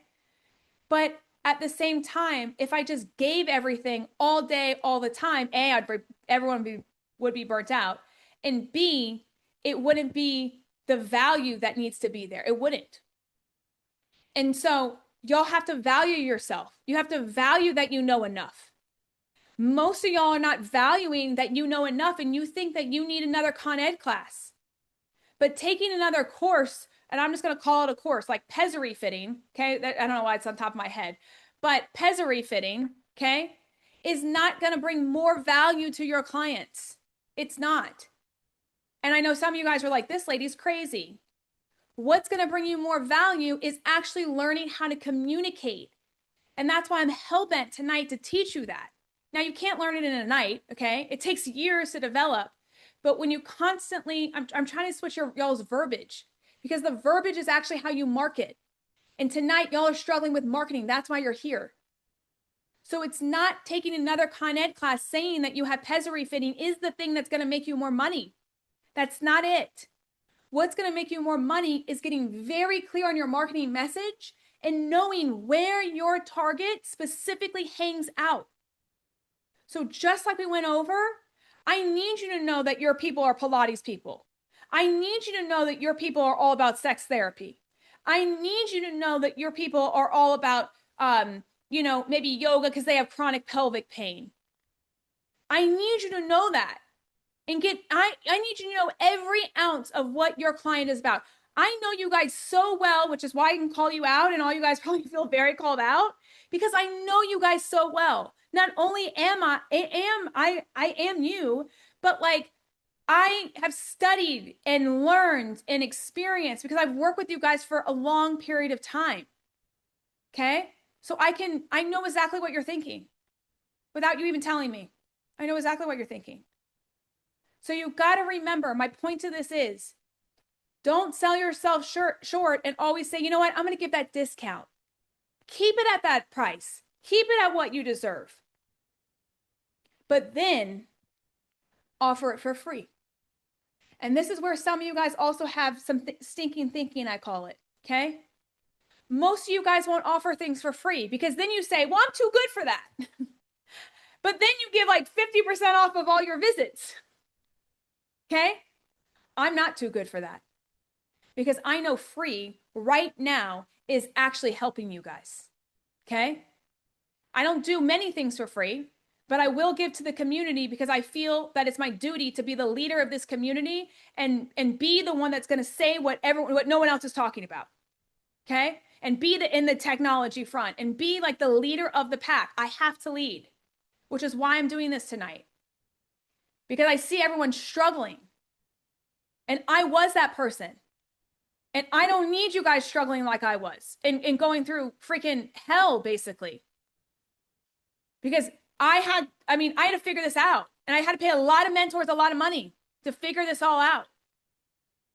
But at the same time, if I just gave everything all day, all the time, A, everyone would be burnt out. And B, it wouldn't be the value that needs to be there. It wouldn't. And so y'all have to value yourself. You have to value that you know enough. Most of y'all are not valuing that you know enough and you think that you need another Con Ed class. But taking another course, and I'm just going to call it a course, like pessary fitting, okay? I don't know why it's on top of my head, but pessary fitting, okay, is not going to bring more value to your clients. It's not. And I know some of you guys are like, this lady's crazy. What's going to bring you more value is actually learning how to communicate. And that's why I'm hell-bent tonight to teach you that. Now, you can't learn it in a night, okay? It takes years to develop. But when you constantly, I'm trying to switch y'all's verbiage because the verbiage is actually how you market. And tonight, y'all are struggling with marketing. That's why you're here. So it's not taking another Con Ed class saying that you have pessary fitting is the thing that's going to make you more money. That's not it. What's going to make you more money is getting very clear on your marketing message and knowing where your target specifically hangs out. So just like we went over, I need you to know that your people are Pilates people. I need you to know that your people are all about sex therapy. I need you to know that your people are all about, maybe yoga because they have chronic pelvic pain. I need you to know that. And I need you to know every ounce of what your client is about. I know you guys so well, which is why I can call you out and all you guys probably feel very called out because I know you guys so well. Not only am I am you, but like I have studied and learned and experienced because I've worked with you guys for a long period of time. Okay. So I know exactly what you're thinking without you even telling me. I know exactly what you're thinking. So you've got to remember, my point to this is don't sell yourself short and always say, you know what, I'm going to give that discount. Keep it at that price. Keep it at what you deserve. But then offer it for free. And this is where some of you guys also have some stinking thinking, I call it. Okay. Most of you guys won't offer things for free because then you say, well, I'm too good for that. But then you give like 50% off of all your visits. Okay. I'm not too good for that because I know free right now is actually helping you guys. Okay. I don't do many things for free, but I will give to the community because I feel that it's my duty to be the leader of this community and be the one that's going to say what no one else is talking about. Okay. And be in the technology front and be like the leader of the pack. I have to lead, which is why I'm doing this tonight. Because I see everyone struggling. And I was that person. And I don't need you guys struggling like I was and going through freaking hell, basically. Because I had to figure this out. And I had to pay a lot of mentors a lot of money to figure this all out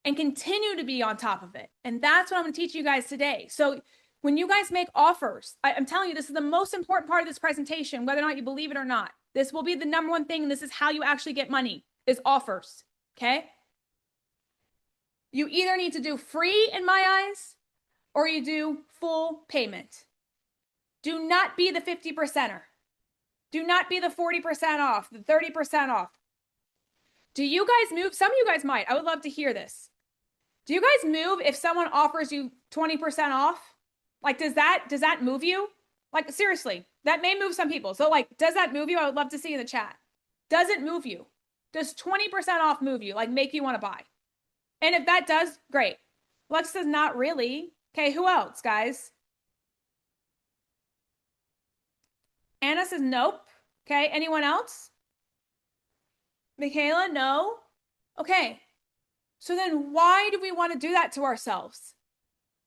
and continue to be on top of it. And that's what I'm going to teach you guys today. So when you guys make offers, I'm telling you, this is the most important part of this presentation, whether or not you believe it or not. This will be the number one thing. And this is how you actually get money is offers. Okay. You either need to do free in my eyes or you do full payment. Do not be the 50%er. Do not be the 40% off, the 30% off. Do you guys move? Some of you guys might. I would love to hear this. Do you guys move if someone offers you 20% off? Like, does that move you? Like, seriously, that may move some people. So like, does that move you? I would love to see in the chat. Does it move you? Does 20% off move you? Like make you want to buy? And if that does, great. Lex says not really. Okay, who else, guys? Anna says nope. Okay, anyone else? Michaela, no. Okay, so then why do we want to do that to ourselves?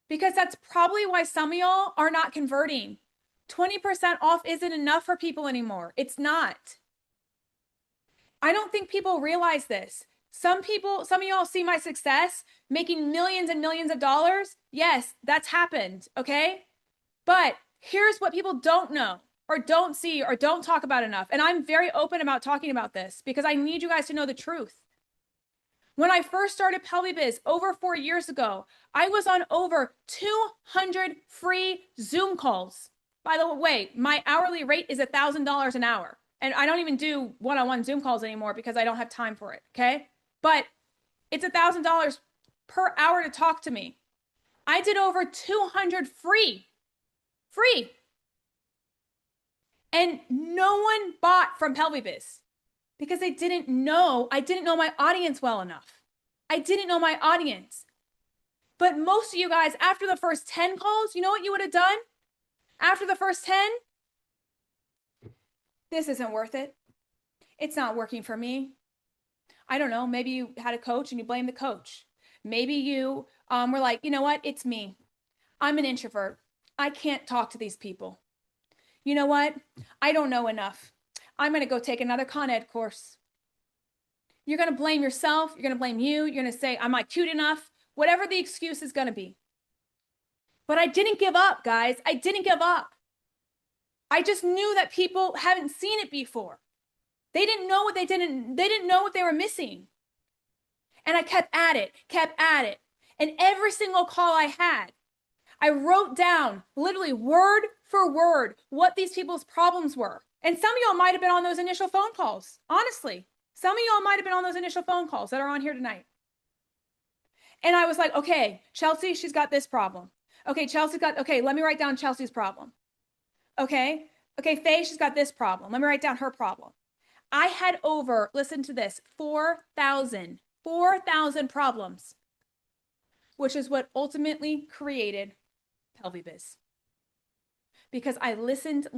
Because that's probably why some of y'all are not converting. 20% off isn't enough for people anymore. It's not. I don't think people realize this. Some of y'all see my success making millions and millions of dollars. Yes, that's happened. Okay. But here's what people don't know or don't see or don't talk about enough. And I'm very open about talking about this because I need you guys to know the truth. When I first started PelviBiz over 4 years ago, I was on over 200 free Zoom calls. By the way, my hourly rate is $1,000 an hour. And I don't even do one-on-one Zoom calls anymore because I don't have time for it, okay? But it's $1,000 per hour to talk to me. I did over 200 free. And no one bought from PelviBiz because I didn't know my audience well enough. I didn't know my audience. But most of you guys, after the first 10 calls, you know what you would have done? After the first 10, this isn't worth it. It's not working for me. I don't know. Maybe you had a coach and you blame the coach. Maybe you were like, you know what? It's me. I'm an introvert. I can't talk to these people. You know what? I don't know enough. I'm going to go take another Con Ed course. You're going to blame yourself. You're going to blame you. You're going to say, I'm not cute enough. Whatever the excuse is going to be. But I didn't give up, guys. I didn't give up. I just knew that people haven't seen it before. They didn't know what they didn't know what they were missing. And I kept at it. And every single call I had, I wrote down literally word for word what these people's problems were. And some of y'all might have been on those initial phone calls. Honestly, some of y'all might have been on those initial phone calls that are on here tonight. And I was like, okay, Chelsea, she's got this problem. Okay, let me write down Chelsea's problem. Okay, Faye, she's got this problem. Let me write down her problem. I had over, listen to this, 4,000 problems, which is what ultimately created PelviBiz. Because I listened.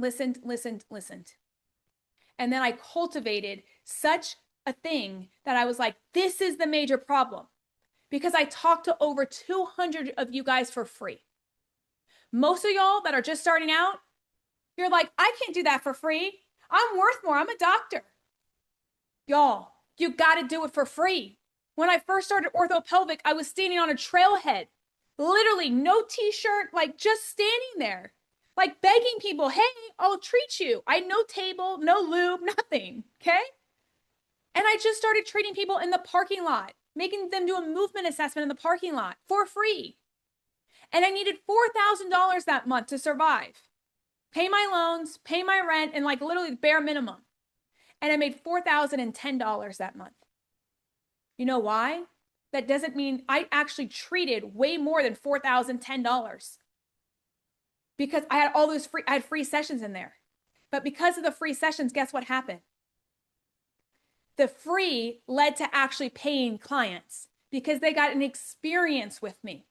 And then I cultivated such a thing that I was like, this is the major problem. Because I talked to over 200 of you guys for free. Most of y'all that are just starting out, you're like, I can't do that for free. I'm worth more. I'm a doctor. Y'all, you got to do it for free. When I first started orthopelvic, I was standing on a trailhead, literally no t-shirt, like just standing there, like begging people, hey, I'll treat you. I had no table, no lube, nothing. Okay. And I just started treating people in the parking lot, making them do a movement assessment in the parking lot for free. And I needed $4,000 that month to survive, pay my loans, pay my rent, and like literally the bare minimum. And I made $4,010 that month. You know why? That doesn't mean I actually treated way more than $4,010 because I had all those I had free sessions in there. But because of the free sessions, guess what happened? The free led to actually paying clients because they got an experience with me.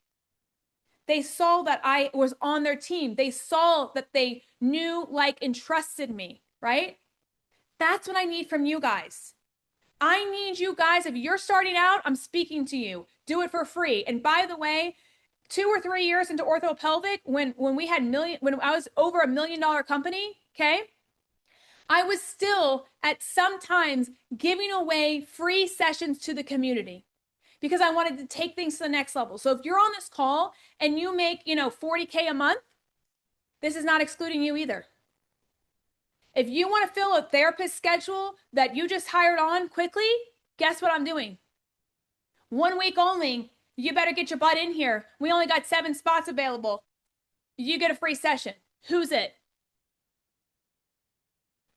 They saw that I was on their team. They saw that they knew, like, and trusted me, right? That's what I need from you guys. I need you guys, if you're starting out, I'm speaking to you. Do it for free. And by the way, 2 or 3 years into orthopelvic, when I was over $1 million company, okay? I was still at some times giving away free sessions to the community because I wanted to take things to the next level. So if you're on this call and you make, $40K a month, this is not excluding you either. If you want to fill a therapist schedule that you just hired on quickly, guess what I'm doing? 1 week only. You better get your butt in here. We only got 7 spots available. You get a free session. Who's it?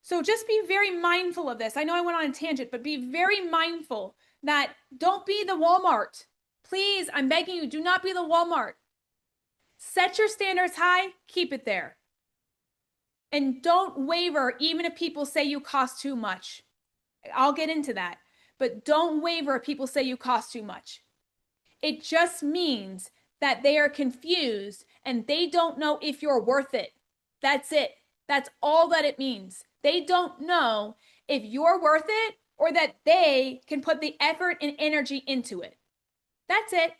So just be very mindful of this. I know I went on a tangent, but be very mindful that don't be the Walmart. Please, I'm begging you, do not be the Walmart. Set your standards high, keep it there. And don't waver even if people say you cost too much. I'll get into that. But don't waver if people say you cost too much. It just means that they are confused and they don't know if you're worth it. That's it. That's all that it means. They don't know if you're worth it or that they can put the effort and energy into it. That's it.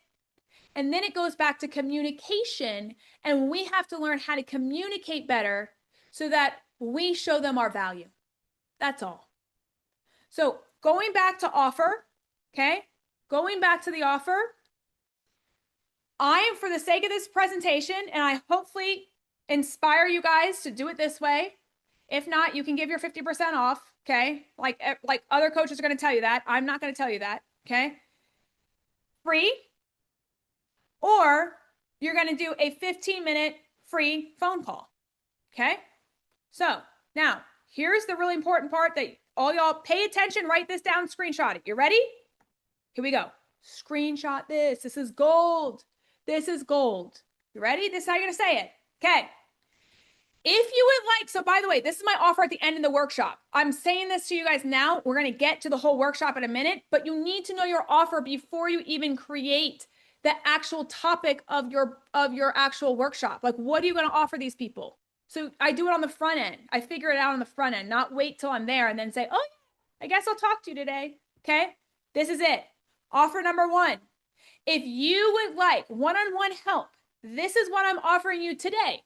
And then it goes back to communication, and we have to learn how to communicate better so that we show them our value. That's all. So going back to offer, okay? Going back to the offer, I am, for the sake of this presentation, and I hopefully inspire you guys to do it this way. If not, you can give your 50% off, okay? Like other coaches are going to tell you that. I'm not going to tell you that, okay? Free, or you're going to do a 15-minute free phone call, okay? So now, here's the really important part that all y'all pay attention, write this down, screenshot it. You ready? Here we go. Screenshot this. This is gold. This is gold. You ready? This is how you're going to say it. Okay. If you would like, so by the way, this is my offer at the end of the workshop. I'm saying this to you guys now. We're going to get to the whole workshop in a minute, but you need to know your offer before you even create the actual topic of your actual workshop. Like, what are you going to offer these people? So I do it on the front end. I figure it out on the front end, not wait till I'm there and then say, oh, I guess I'll talk to you today. Okay. This is it. Offer number 1. If you would like one-on-one help, this is what I'm offering you today.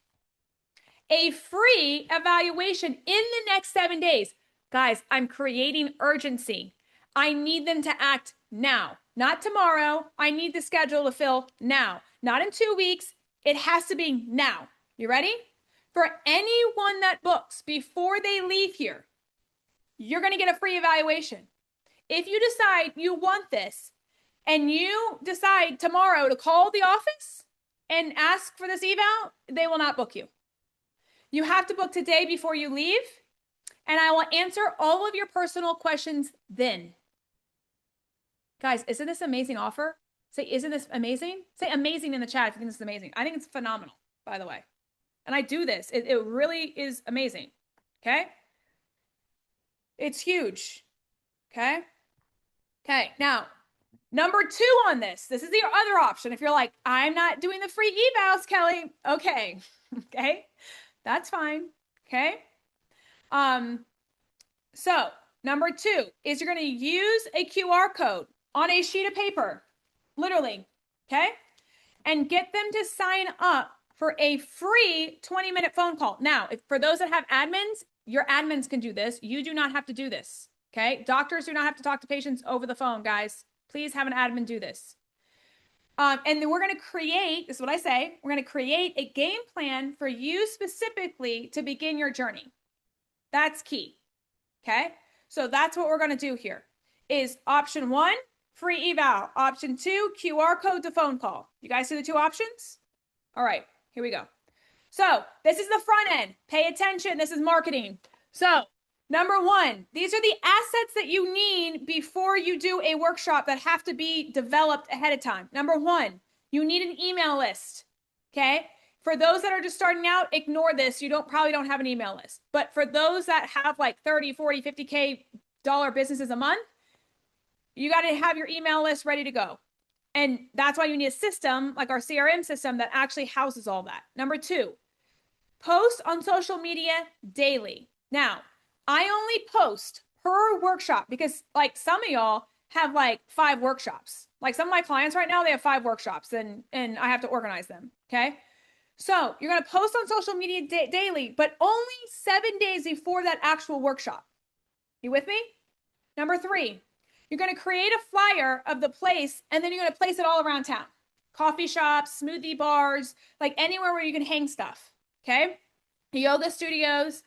A free evaluation in the next 7 days. Guys, I'm creating urgency. I need them to act now, not tomorrow. I need the schedule to fill now, not in 2 weeks. It has to be now. You ready? For anyone that books before they leave here, you're going to get a free evaluation. If you decide you want this and you decide tomorrow to call the office and ask for this eval, they will not book you. You have to book today before you leave, and I will answer all of your personal questions then. Guys, isn't this an amazing offer? Say, isn't this amazing? Say amazing in the chat if you think this is amazing. I think it's phenomenal, by the way. And I do this. It really is amazing. Okay? It's huge. Okay? Okay, now, number 2 on this. This is the other option. If you're like, I'm not doing the free evals, Kelly. Okay. Okay? That's fine. Okay. So number 2 is you're going to use a QR code on a sheet of paper, literally. Okay. And get them to sign up for a free 20-minute phone call. Now, for those that have admins, your admins can do this. You do not have to do this. Okay. Doctors do not have to talk to patients over the phone, guys. Please have an admin do this. And then we're going to create, this is what I say, we're going to create a game plan for you specifically to begin your journey. That's key. Okay. So that's what we're going to do here is option 1, free eval. Option 2, QR code to phone call. You guys see the 2 options? All right, here we go. So this is the front end. Pay attention. This is marketing. So number 1, these are the assets that you need before you do a workshop that have to be developed ahead of time. Number 1, you need an email list. Okay. For those that are just starting out, ignore this. You probably don't have an email list. But for those that have like 30, 40, 50K dollar businesses a month, you got to have your email list ready to go. And that's why you need a system like our CRM system that actually houses all that. Number 2, post on social media daily. Now, I only post per workshop because like some of y'all have like 5 workshops. Like some of my clients right now, they have 5 workshops and I have to organize them. Okay. So you're going to post on social media daily, but only 7 days before that actual workshop. You with me? Number 3, you're going to create a flyer of the place and then you're going to place it all around town. Coffee shops, smoothie bars, like anywhere where you can hang stuff. Okay. Yoga studios.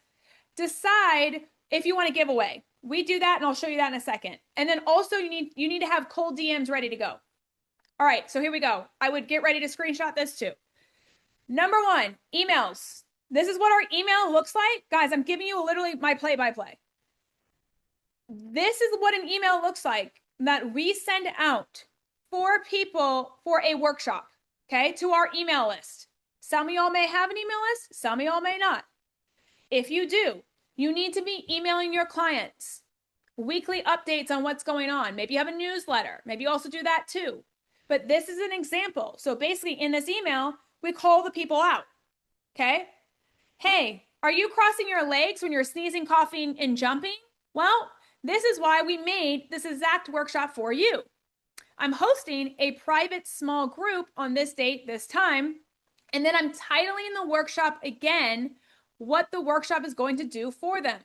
Decide if you want to give away. We do that and I'll show you that in a second. And then also you need to have cold DMs ready to go. All right. So here we go. I would get ready to screenshot this too. Number 1, emails. This is what our email looks like. Guys, I'm giving you literally my play-by-play. This is what an email looks like that we send out for people for a workshop, okay, to our email list. Some of y'all may have an email list. Some of y'all may not. If you do, you need to be emailing your clients weekly updates on what's going on. Maybe you have a newsletter. Maybe you also do that too. But this is an example. So basically in this email, we call the people out. Okay. Hey, are you crossing your legs when you're sneezing, coughing, and jumping? Well, this is why we made this exact workshop for you. I'm hosting a private small group on this date, this time, and then I'm titling the workshop again, what the workshop is going to do for them.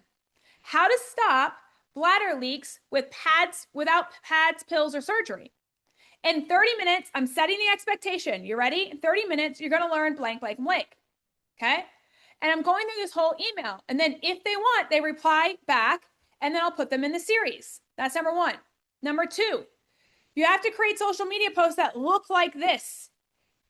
How to stop bladder leaks with without pads, pills, or surgery. In 30 minutes, I'm setting the expectation. You ready? In 30 minutes, you're going to learn blank, blank, blank. Okay. And I'm going through this whole email. And then if they want, they reply back and then I'll put them in the series. That's number 1. Number 2, you have to create social media posts that look like this.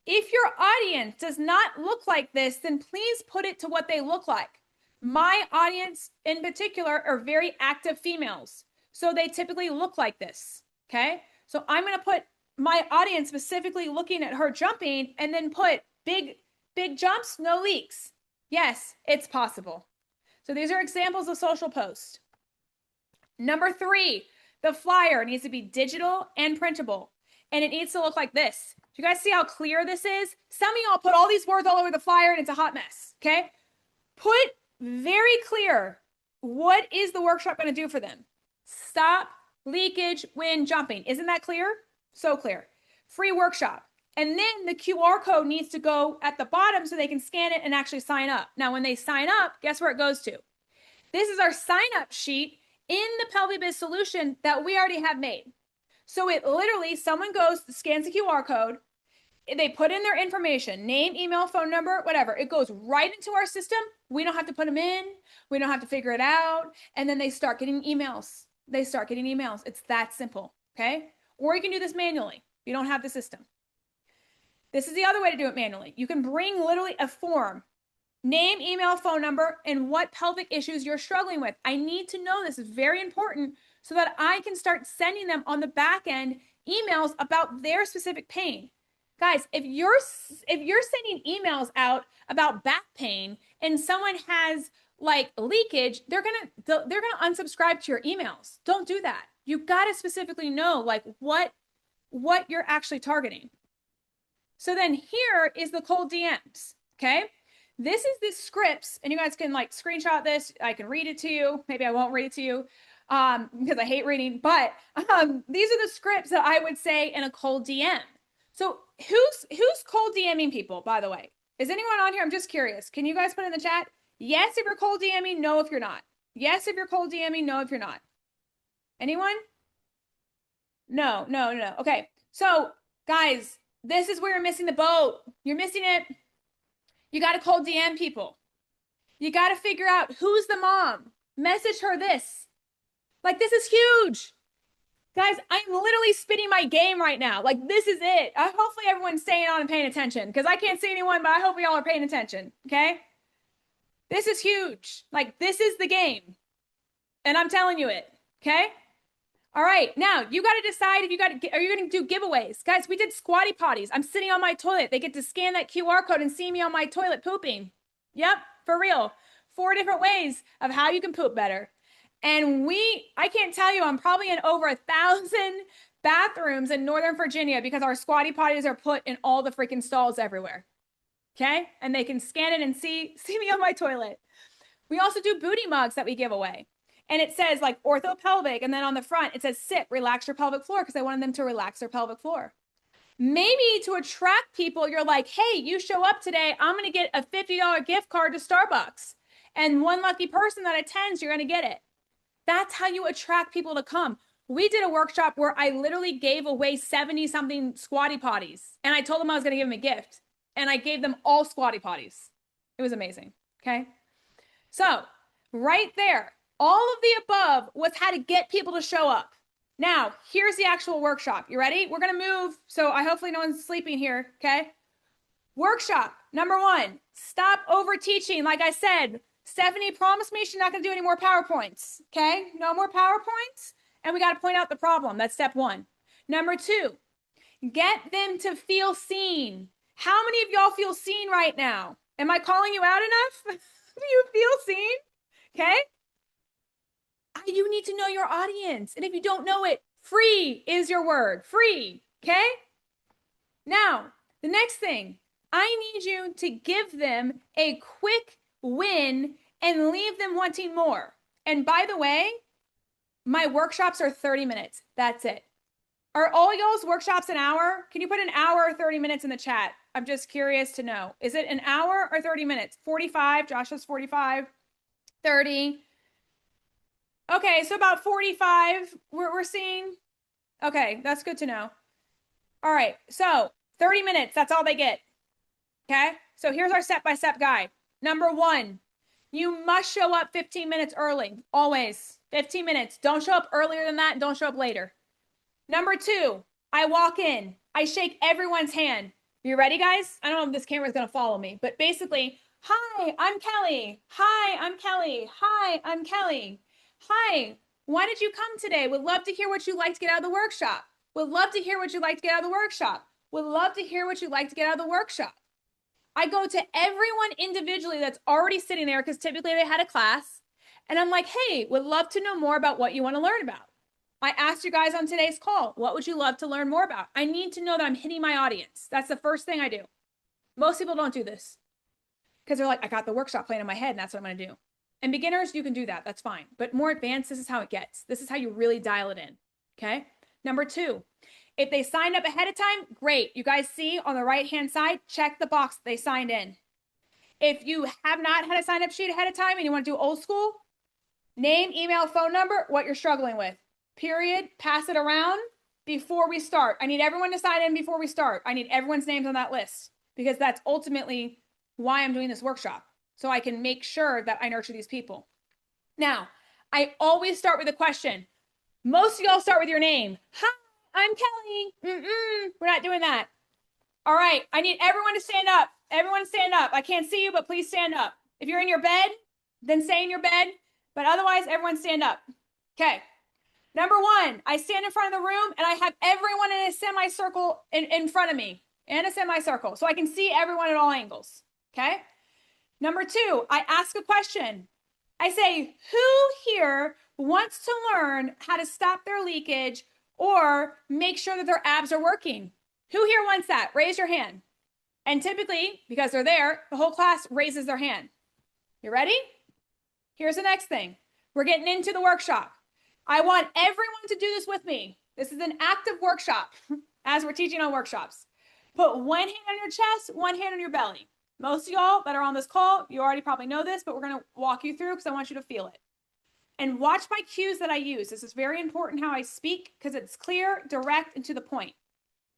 If your audience does not look like this, then please put it to what they look like. My audience in particular are very active females. So they typically look like this. Okay. So I'm going to put my audience specifically looking at her jumping and then put big jumps, no leaks. Yes, it's possible. So these are examples of social posts. Number 3, the flyer needs to be digital and printable. And it needs to look like this. Do you guys see how clear this is? Some of y'all put all these words all over the flyer and it's a hot mess. Okay. Put very clear. What is the workshop going to do for them? Stop leakage when jumping. Isn't that clear? So clear. Free workshop. And then the QR code needs to go at the bottom so they can scan it and actually sign up. Now, when they sign up, guess where it goes to? This is our sign up sheet in the PelviBiz solution that we already have made. So it literally, someone goes, scans the QR code, they put in their information, name, email, phone number, whatever. It goes right into our system. We don't have to put them in. We don't have to figure it out. And then they start getting emails. It's that simple. Okay. Or you can do this manually. If you don't have the system. This is the other way to do it manually. You can bring literally a form, name, email, phone number, and what pelvic issues you're struggling with. I need to know this. Is very important so that I can start sending them on the back end emails about their specific pain. Guys, if you're sending emails out about back pain and someone has like leakage, they're gonna unsubscribe to your emails. Don't do that. You've got to specifically know like what you're actually targeting. So then here is the cold DMs. Okay. This is the scripts, and you guys can like screenshot this. I can read it to you. Maybe I won't read it to you because I hate reading, but these are the scripts that I would say in a cold DM. So who's cold DMing people, by the way? Is anyone on here? I'm just curious. Can you guys put in the chat? Yes, if you're cold DMing, no, if you're not. Yes, if you're cold DMing, no, if you're not. Anyone? No. Okay. So guys, this is where you're missing the boat. You're missing it. You got to cold DM people. You got to figure out who's the mom. Message her this. Like, this is huge. Guys, I'm literally spitting my game right now. Like, this is it. Hopefully everyone's staying on and paying attention because I can't see anyone, but I hope we all are paying attention. Okay. This is huge. Like, this is the game. And I'm telling you it. Okay. All right. Now you got to decide if are you going to do giveaways? Guys, we did squatty potties. I'm sitting on my toilet. They get to scan that QR code and see me on my toilet pooping. Yep. For real. 4 different ways of how you can poop better. And I can't tell you, I'm probably in over 1,000 bathrooms in Northern Virginia because our squatty potties are put in all the freaking stalls everywhere. Okay. And they can scan it and see me on my toilet. We also do booty mugs that we give away. And it says like orthopelvic. And then on the front, it says sit, relax your pelvic floor because I wanted them to relax their pelvic floor. Maybe to attract people, you're like, hey, you show up today, I'm going to get a $50 gift card to Starbucks. And one lucky person that attends, you're going to get it. That's how you attract people to come. We did a workshop where I literally gave away 70 something squatty potties. And I told them I was going to give them a gift. And I gave them all squatty potties. It was amazing. Okay. So right there, all of the above was how to get people to show up. Now, here's the actual workshop. You ready? We're going to move. So hopefully no one's sleeping here. Okay. Workshop number 1, stop over teaching. Like I said, Stephanie promised me she's not going to do any more PowerPoints. Okay. No more PowerPoints. And we got to point out the problem. That's step 1. Number 2, get them to feel seen. How many of y'all feel seen right now? Am I calling you out enough? Do you feel seen? Okay. You need to know your audience. And if you don't know it, free is your word. Free. Okay. Now, the next thing, I need you to give them a quick win and leave them wanting more. And by the way, my workshops are 30 minutes. That's it. Are all y'all's workshops an hour? Can you put an hour or 30 minutes in the chat? I'm just curious to know. Is it an hour or 30 minutes? 45. Josh says 45. 30. Okay, so about 45 we're seeing. Okay, that's good to know. All right, so 30 minutes, that's all they get. Okay, so here's our step-by-step guide. Number 1, you must show up 15 minutes early, always. 15 minutes. Don't show up earlier than that. Don't show up later. Number 2, I walk in. I shake everyone's hand. You ready, guys? I don't know if this camera is going to follow me, but basically, hi, I'm Kelly. Hi, I'm Kelly. Hi, I'm Kelly. Hi, why did you come today? Would love to hear what you'd like to get out of the workshop. Would love to hear what you'd like to get out of the workshop. Would love to hear what you'd like to get out of the workshop. I go to everyone individually that's already sitting there because typically they had a class. And I'm like, hey, would love to know more about what you want to learn about. I asked you guys on today's call, what would you love to learn more about? I need to know that I'm hitting my audience. That's the first thing I do. Most people don't do this because they're like, I got the workshop plan in my head and that's what I'm going to do. And beginners, you can do that. That's fine. But more advanced, this is how it gets. This is how you really dial it in. Okay. Number 2, if they signed up ahead of time, great. You guys see on the right-hand side, check the box that they signed in. If you have not had a sign-up sheet ahead of time and you want to do old school, name, email, phone number, what you're struggling with. Period. Pass it around before we start. I need everyone to sign in before we start. I need everyone's names on that list because that's ultimately why I'm doing this workshop. So I can make sure that I nurture these people. Now, I always start with a question. Most of y'all start with your name. Hi, I'm Kelly. We're not doing that. All right. I need everyone to stand up. Everyone stand up. I can't see you, but please stand up. If you're in your bed, then stay in your bed. But otherwise, everyone stand up. Okay. Number 1, I stand in front of the room and I have everyone in a semicircle in front of me. In a semicircle. So I can see everyone at all angles. Okay. Number 2, I ask a question. I say, who here wants to learn how to stop their leakage or make sure that their abs are working? Who here wants that? Raise your hand. And typically, because they're there, the whole class raises their hand. You ready? Here's the next thing. We're getting into the workshop. I want everyone to do this with me. This is an active workshop as we're teaching on workshops. Put one hand on your chest, one hand on your belly. Most of y'all that are on this call, you already probably know this, but we're going to walk you through because I want you to feel it. And watch my cues that I use. This is very important how I speak because it's clear, direct, and to the point.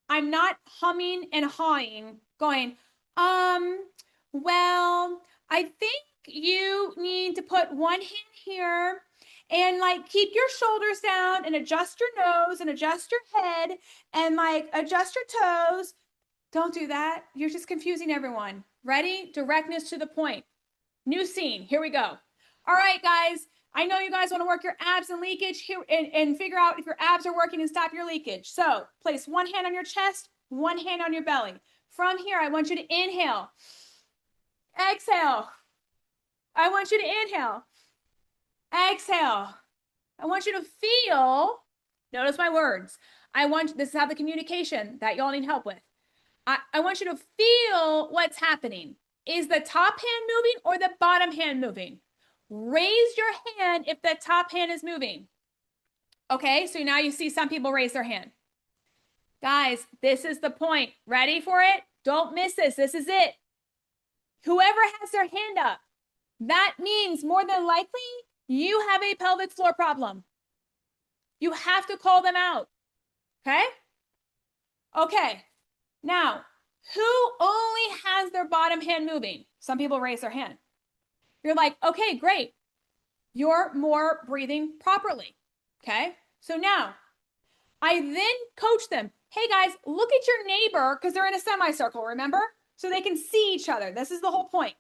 I'm not humming and hawing, going, well, I think you need to put one hand here and like keep your shoulders down and adjust your nose and adjust your head and like adjust your toes. Don't do that. You're just confusing everyone. Ready? Directness to the point. New scene. Here we go. All right, guys. I know you guys want to work your abs and leakage here and figure out if your abs are working and stop your leakage. So place one hand on your chest, one hand on your belly. From here, I want you to inhale. Exhale. I want you to inhale. Exhale. I want you to feel, notice my words. This is how the communication that y'all need help with. I want you to feel what's happening. Is the top hand moving or the bottom hand moving? Raise your hand if the top hand is moving. Okay, so now you see some people raise their hand. Guys, this is the point. Ready for it? Don't miss this. This is it. Whoever has their hand up, that means more than likely you have a pelvic floor problem. You have to call them out. Okay? Okay. Now, who only has their bottom hand moving? Some people raise their hand. You're like, okay, great. You're more breathing properly. Okay. So now I then coach them. Hey guys, look at your neighbor because they're in a semicircle, remember? So they can see each other. This is the whole point.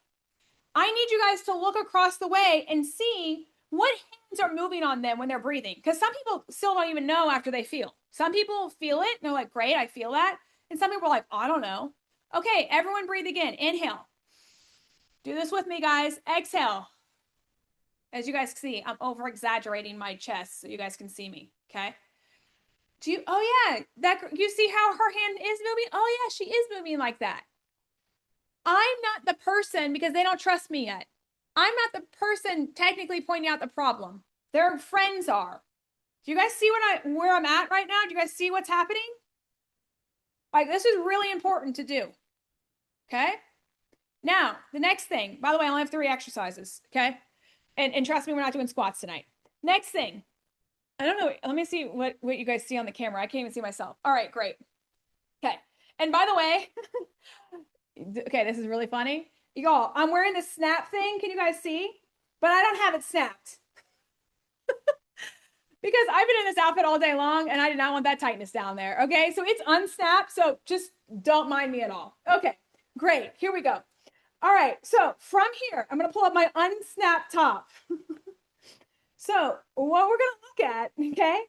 I need you guys to look across the way and see what hands are moving on them when they're breathing. Because some people still don't even know after they feel. Some people feel it and they're like, great, I feel that. And some people are like, I don't know. Okay, everyone breathe again. Inhale. Do this with me, guys. Exhale. As you guys see, I'm over exaggerating my chest so you guys can see me. Okay. Oh yeah, you see how her hand is moving? Oh yeah, she is moving like that. I'm not the person because they don't trust me yet. I'm not the person technically pointing out the problem. Their friends are. Do you guys see where I'm at right now? Do you guys see what's happening? Like, this is really important to do. Okay. Now, the next thing, by the way, I only have 3 exercises. Okay. And trust me, we're not doing squats tonight. Next thing. I don't know. Let me see what you guys see on the camera. I can't even see myself. All right, great. Okay. And by the way, okay, this is really funny. Y'all, I'm wearing this snap thing. Can you guys see? But I don't have it snapped. Because I've been in this outfit all day long and I did not want that tightness down there. Okay, so it's unsnapped. So just don't mind me at all. Okay, great. Here we go. All right, so from here, I'm going to pull up my unsnapped top. So what we're going to look at, okay,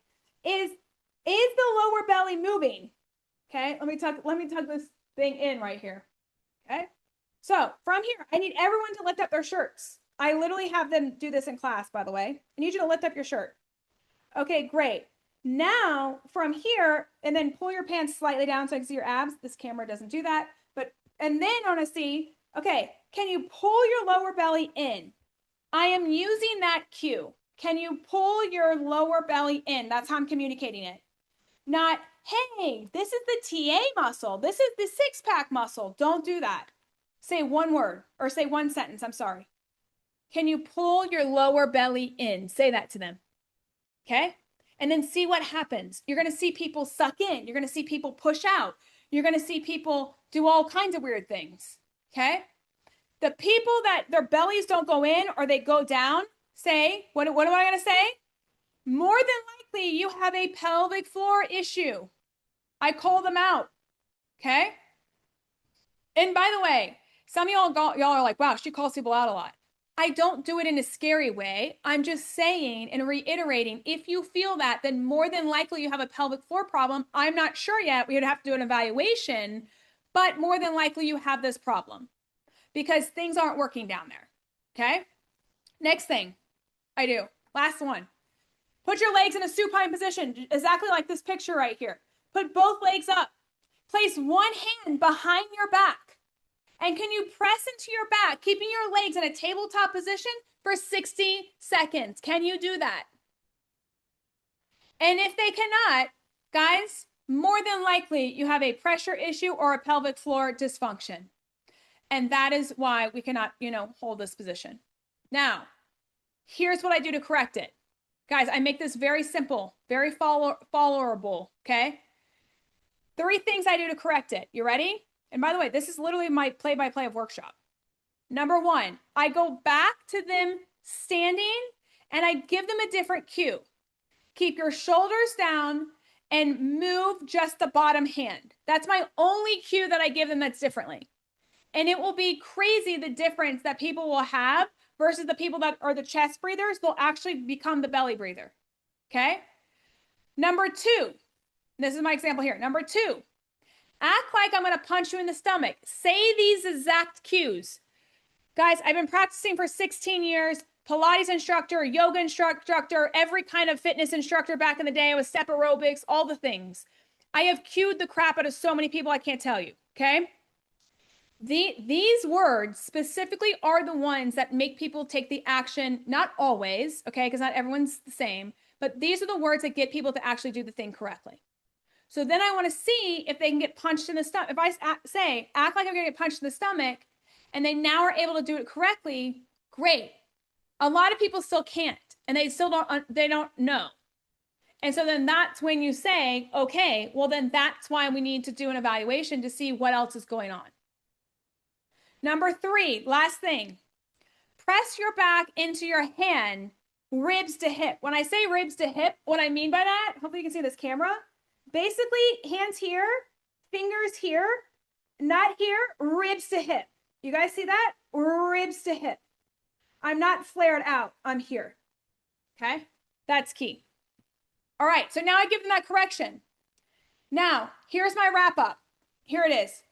is the lower belly moving? Okay, let me tuck this thing in right here. Okay, so from here, I need everyone to lift up their shirts. I literally have them do this in class, by the way. I need you to lift up your shirt. Okay, great. Now from here, and then pull your pants slightly down so I can see your abs. This camera doesn't do that, and then I want to see, okay, can you pull your lower belly in? I am using that cue. Can you pull your lower belly in? That's how I'm communicating it. Not, hey, this is the TA muscle. This is the 6-pack muscle. Don't do that. Say one word or say one sentence. I'm sorry. Can you pull your lower belly in? Say that to them. Okay. And then see what happens. You're going to see people suck in. You're going to see people push out. You're going to see people do all kinds of weird things. Okay. The people that their bellies don't go in or they go down, say, what am I going to say? More than likely, you have a pelvic floor issue. I call them out. Okay. And by the way, some of y'all are like, wow, she calls people out a lot. I don't do it in a scary way. I'm just saying and reiterating, if you feel that, then more than likely you have a pelvic floor problem. I'm not sure yet. We would have to do an evaluation, but more than likely you have this problem because things aren't working down there. Okay. Next thing I do, last one, put your legs in a supine position, exactly like this picture right here. Put both legs up. Place one hand behind your back. And can you press into your back, keeping your legs in a tabletop position for 60 seconds? Can you do that? And if they cannot, guys, more than likely you have a pressure issue or a pelvic floor dysfunction. And that is why we cannot, hold this position. Now, here's what I do to correct it. Guys, I make this very simple, very followable, okay? 3 things I do to correct it. You ready? And by the way, this is literally my play-by-play of workshop. Number 1, I go back to them standing and I give them a different cue. Keep your shoulders down and move just the bottom hand. That's my only cue that I give them that's differently. And it will be crazy the difference that people will have versus the people that are the chest breathers. They'll actually become the belly breather. Okay? Number 2, this is my example here. Number 2, act like I'm going to punch you in the stomach. Say these exact cues. Guys, I've been practicing for 16 years. Pilates instructor, yoga instructor, every kind of fitness instructor back in the day. I was step aerobics, all the things. I have cued the crap out of so many people I can't tell you, okay? These words specifically are the ones that make people take the action, not always, okay, because not everyone's the same, but these are the words that get people to actually do the thing correctly. So then I want to see if they can get punched in the stomach. If I say, act like I'm going to get punched in the stomach, and they now are able to do it correctly, great. A lot of people still can't, and they don't know. And so then that's when you say, okay, well then that's why we need to do an evaluation to see what else is going on. Number 3, last thing, press your back into your hand, ribs to hip. When I say ribs to hip, what I mean by that, hopefully you can see this camera, basically hands here, fingers here, not here, ribs to hip. You guys see that? Ribs to hip. I'm not flared out. I'm here. Okay? That's key. All right. So now I give them that correction. Now, here's my wrap up. Here it is.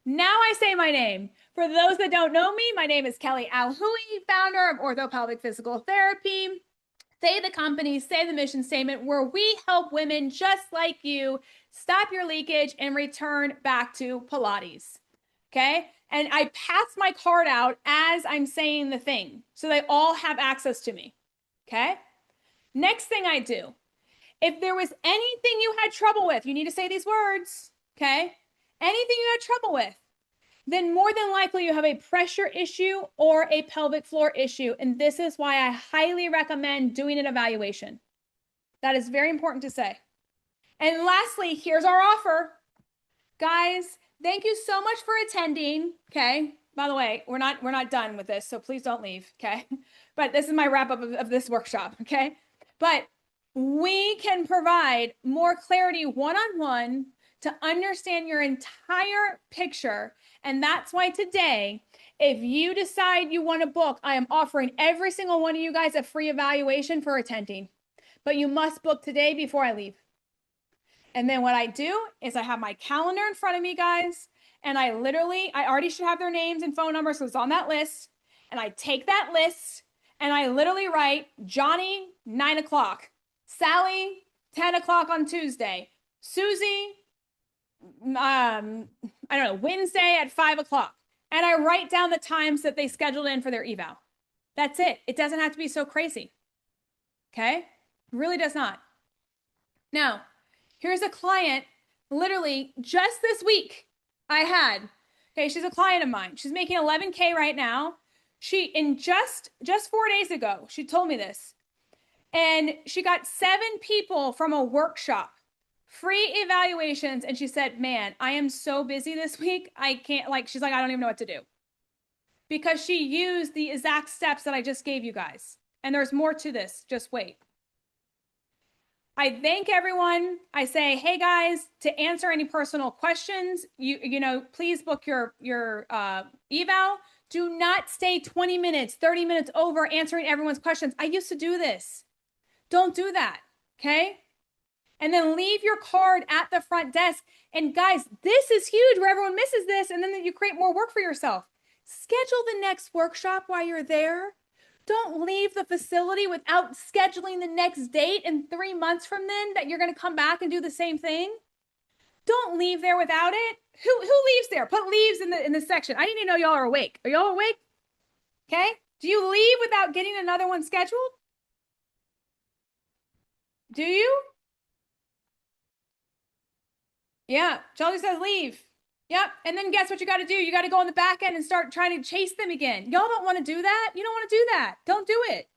Now I say my name. For those that don't know me, my name is Kelly Alhui, founder of Orthopelvic Physical Therapy. Say the company, say the mission statement, where we help women just like you stop your leakage and return back to Pilates. Okay? And I pass my card out as I'm saying the thing, so they all have access to me. Okay? Next thing I do, if there was anything you had trouble with, you need to say these words. Okay? Anything you had trouble with, then more than likely you have a pressure issue or a pelvic floor issue. And this is why I highly recommend doing an evaluation. That is very important to say. And lastly, here's our offer. Guys, thank you so much for attending. Okay. By the way, we're not done with this, so please don't leave. Okay. But this is my wrap up of this workshop. Okay. But we can provide more clarity one-on-one to understand your entire picture. And that's why today, if you decide you want to book, I am offering every single one of you guys a free evaluation for attending. But you must book today before I leave. And then what I do is I have my calendar in front of me, guys. And I already should have their names and phone numbers, so it's on that list. And I take that list and I literally write Johnny, 9 o'clock, Sally, 10 o'clock on Tuesday, Susie, I don't know, Wednesday at 5 o'clock. And I write down the times that they scheduled in for their eval. That's it. It doesn't have to be so crazy. Okay? It really does not. Now, here's a client literally just this week I had. Okay, she's a client of mine. She's making 11K right now. Just 4 days ago, she told me this. And she got 7 people from a workshop, free evaluations. And she said, man, I am so busy this week. I can't, she's like, I don't even know what to do. Because she used the exact steps that I just gave you guys. And there's more to this. Just wait. I thank everyone. I say, hey guys, to answer any personal questions, please book your eval. Do not stay 20 minutes, 30 minutes over answering everyone's questions. I used to do this. Don't do that, okay? And then leave your card at the front desk. And guys, this is huge where everyone misses this, and then you create more work for yourself. Schedule the next workshop while you're there. Don't leave the facility without scheduling the next date and 3 months from then that you're going to come back and do the same thing. Don't leave there without it. Who leaves there? Put leaves in the section. I didn't even know y'all are awake. Are y'all awake? Okay. Do you leave without getting another one scheduled? Do you? Yeah. Chelsea says leave. Yep. And then guess what you got to do? You got to go on the back end and start trying to chase them again. Y'all don't want to do that. You don't want to do that. Don't do it.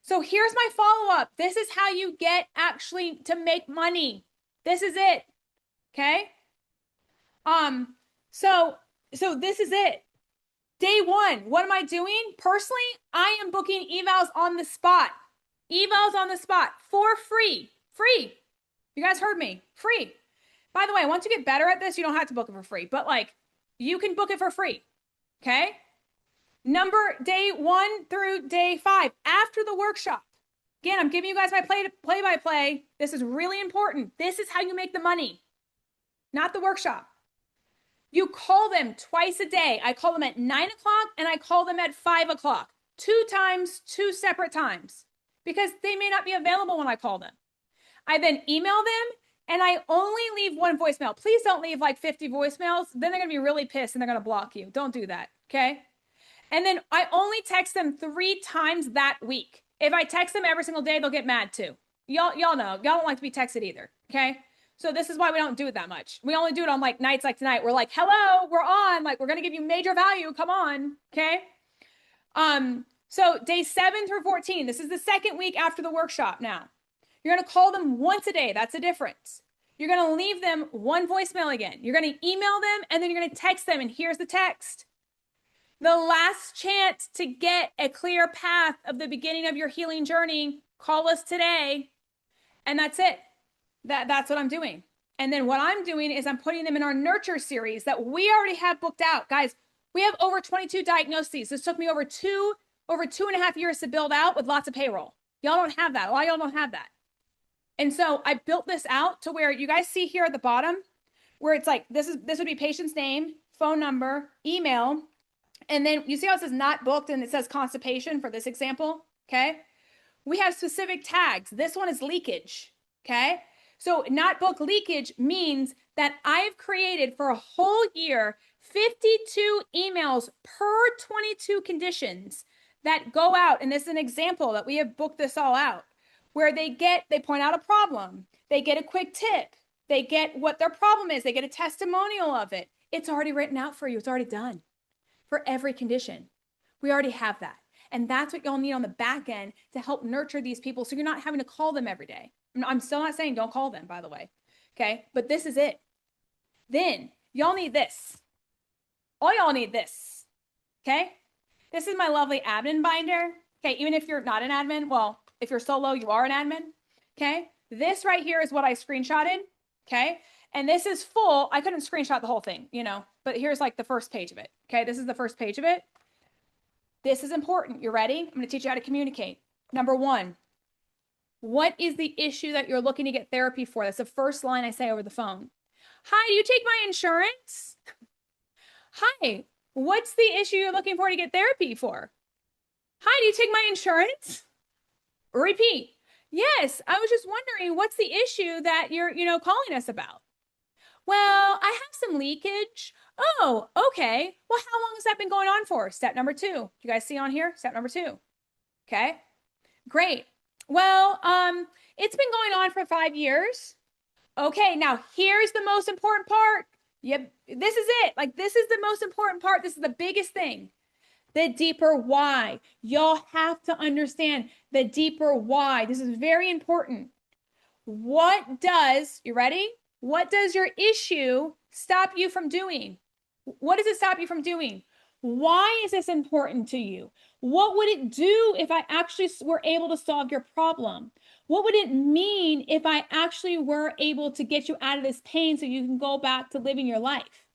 So here's my follow-up. This is how you get actually to make money. This is it. Okay. So this is it. Day one, what am I doing? Personally, I am booking evals on the spot. Evals on the spot for free. Free. You guys heard me. Free. By the way, once you get better at this, you don't have to book it for free, but like you can book it for free. Okay. Day 1 through day 5 after the workshop. Again, I'm giving you guys my play-by-play. This is really important. This is how you make the money, not the workshop. You call them twice a day. I call them at 9 o'clock and I call them at 5 o'clock. 2 times, 2 separate times, because they may not be available when I call them. I then email them and I only leave 1 voicemail. Please don't leave like 50 voicemails. Then they're going to be really pissed and they're going to block you. Don't do that. Okay. And then I only text them 3 times that week. If I text them every single day, they'll get mad too. Y'all know, y'all don't like to be texted either. Okay. So this is why we don't do it that much. We only do it on like nights like tonight. We're like, hello, we're on. Like, we're going to give you major value. Come on. Okay. So day 7 through 14, this is the second week after the workshop now. You're going to call them once a day. That's the difference. You're going to leave them 1 voicemail again. You're going to email them and then you're going to text them. And here's the text. The last chance to get a clear path of the beginning of your healing journey, call us today. And that's it. That's what I'm doing. And then what I'm doing is I'm putting them in our nurture series that we already have booked out. Guys, we have over 22 diagnoses. This took me over 2.5 years to build out with lots of payroll. Y'all don't have that. A lot of y'all don't have that. And so I built this out to where you guys see here at the bottom, where it's like, this would be patient's name, phone number, email. And then you see how it says not booked and it says constipation for this example. Okay. We have specific tags. This one is leakage. Okay. So not booked leakage means that I've created for a whole year 52 emails per 22 conditions that go out. And this is an example that we have booked this all out, where they point out a problem. They get a quick tip. They get what their problem is. They get a testimonial of it. It's already written out for you. It's already done for every condition. We already have that. And that's what y'all need on the back end to help nurture these people. So you're not having to call them every day. I'm still not saying don't call them, by the way. Okay. But this is it. Then y'all need this. All y'all need this. Okay. This is my lovely admin binder. Okay. Even if you're not an admin, well, if you're solo, you are an admin. Okay. This right here is what I screenshotted. Okay. And this is full. I couldn't screenshot the whole thing, but here's like the first page of it. Okay. This is the first page of it. This is important. You ready? I'm going to teach you how to communicate. Number 1, what is the issue that you're looking to get therapy for? That's the first line I say over the phone. Hi, do you take my insurance? Hi, what's the issue you're looking for to get therapy for? Hi, do you take my insurance? Repeat. Yes, I was just wondering what's the issue that you're, calling us about? Well, I have some leakage. Oh, okay. Well, how long has that been going on for? Step number 2. You guys see on here? Step number 2. Okay, great. Well, it's been going on for 5 years. Okay, now here's the most important part. Yep, this is it. Like, this is the most important part. This is the biggest thing. The deeper why. Y'all have to understand the deeper why. This is very important. You ready? What does your issue stop you from doing? What does it stop you from doing? Why is this important to you? What would it do if I actually were able to solve your problem? What would it mean if I actually were able to get you out of this pain so you can go back to living your life?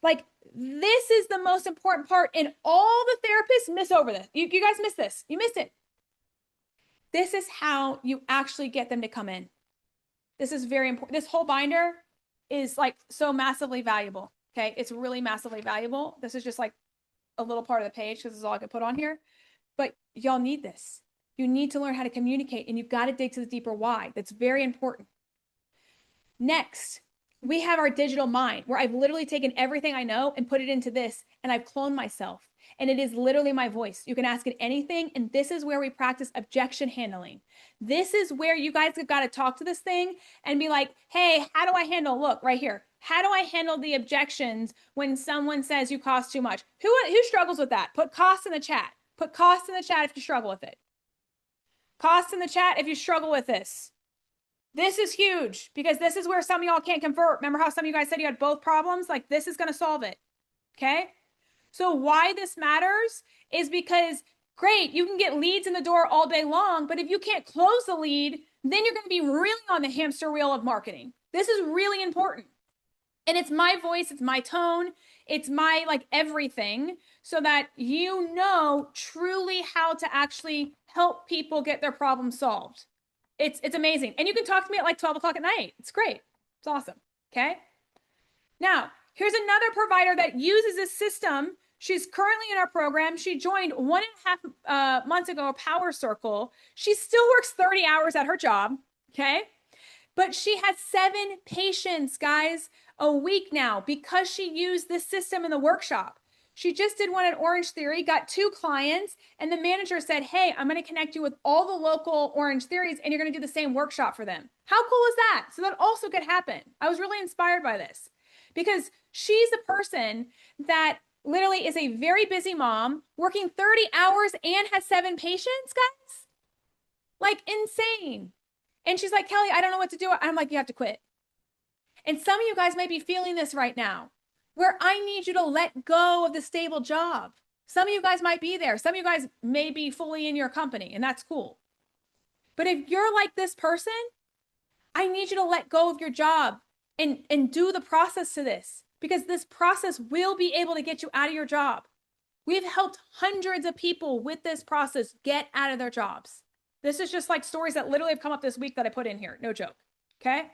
Like, this is the most important part, and all the therapists miss over this. You guys miss this. You missed it. This is how you actually get them to come in. This is very important. This whole binder is like so massively valuable. Okay. It's really massively valuable. This is just like a little part of the page because this is all I could put on here, but y'all need this. You need to learn how to communicate, and you've got to dig to the deeper why. That's very important. Next, we have our digital mind, where I've literally taken everything I know and put it into this, and I've cloned myself, and it is literally my voice. You can ask it anything, and this is where we practice objection handling. This is where you guys have got to talk to this thing and be like, hey, how do I handle, look right here. How do I handle the objections when someone says you cost too much? Who struggles with that? Put cost in the chat. Put cost in the chat if you struggle with it. Cost in the chat if you struggle with this. This is huge because this is where some of y'all can't convert. Remember how some of you guys said you had both problems? Like this is going to solve it. Okay. So why this matters is because great, you can get leads in the door all day long, but if you can't close the lead, then you're going to be really on the hamster wheel of marketing. This is really important. And it's my voice, it's my tone, it's my like everything so that you know truly how to actually help people get their problem solved. It's amazing. And you can talk to me at like 12 o'clock at night. It's great. It's awesome. Okay. Now, here's another provider that uses this system. She's currently in our program. She joined 1.5 months ago, Power Circle. She still works 30 hours at her job. Okay. But she has 7 patients, guys, a week now because she used this system in the workshop. She just did one at Orange Theory, got 2 clients, and the manager said, hey, I'm going to connect you with all the local Orange Theories, and you're going to do the same workshop for them. How cool is that? So that also could happen. I was really inspired by this because she's a person that literally is a very busy mom, working 30 hours and has 7 patients, guys. Like insane. And she's like, Kelly, I don't know what to do. I'm like, you have to quit. And some of you guys may be feeling this right now, where I need you to let go of the stable job. Some of you guys might be there. Some of you guys may be fully in your company, and that's cool. But if you're like this person, I need you to let go of your job and do the process to this, because this process will be able to get you out of your job. We've helped hundreds of people with this process get out of their jobs. This is just like stories that literally have come up this week that I put in here. No joke. Okay.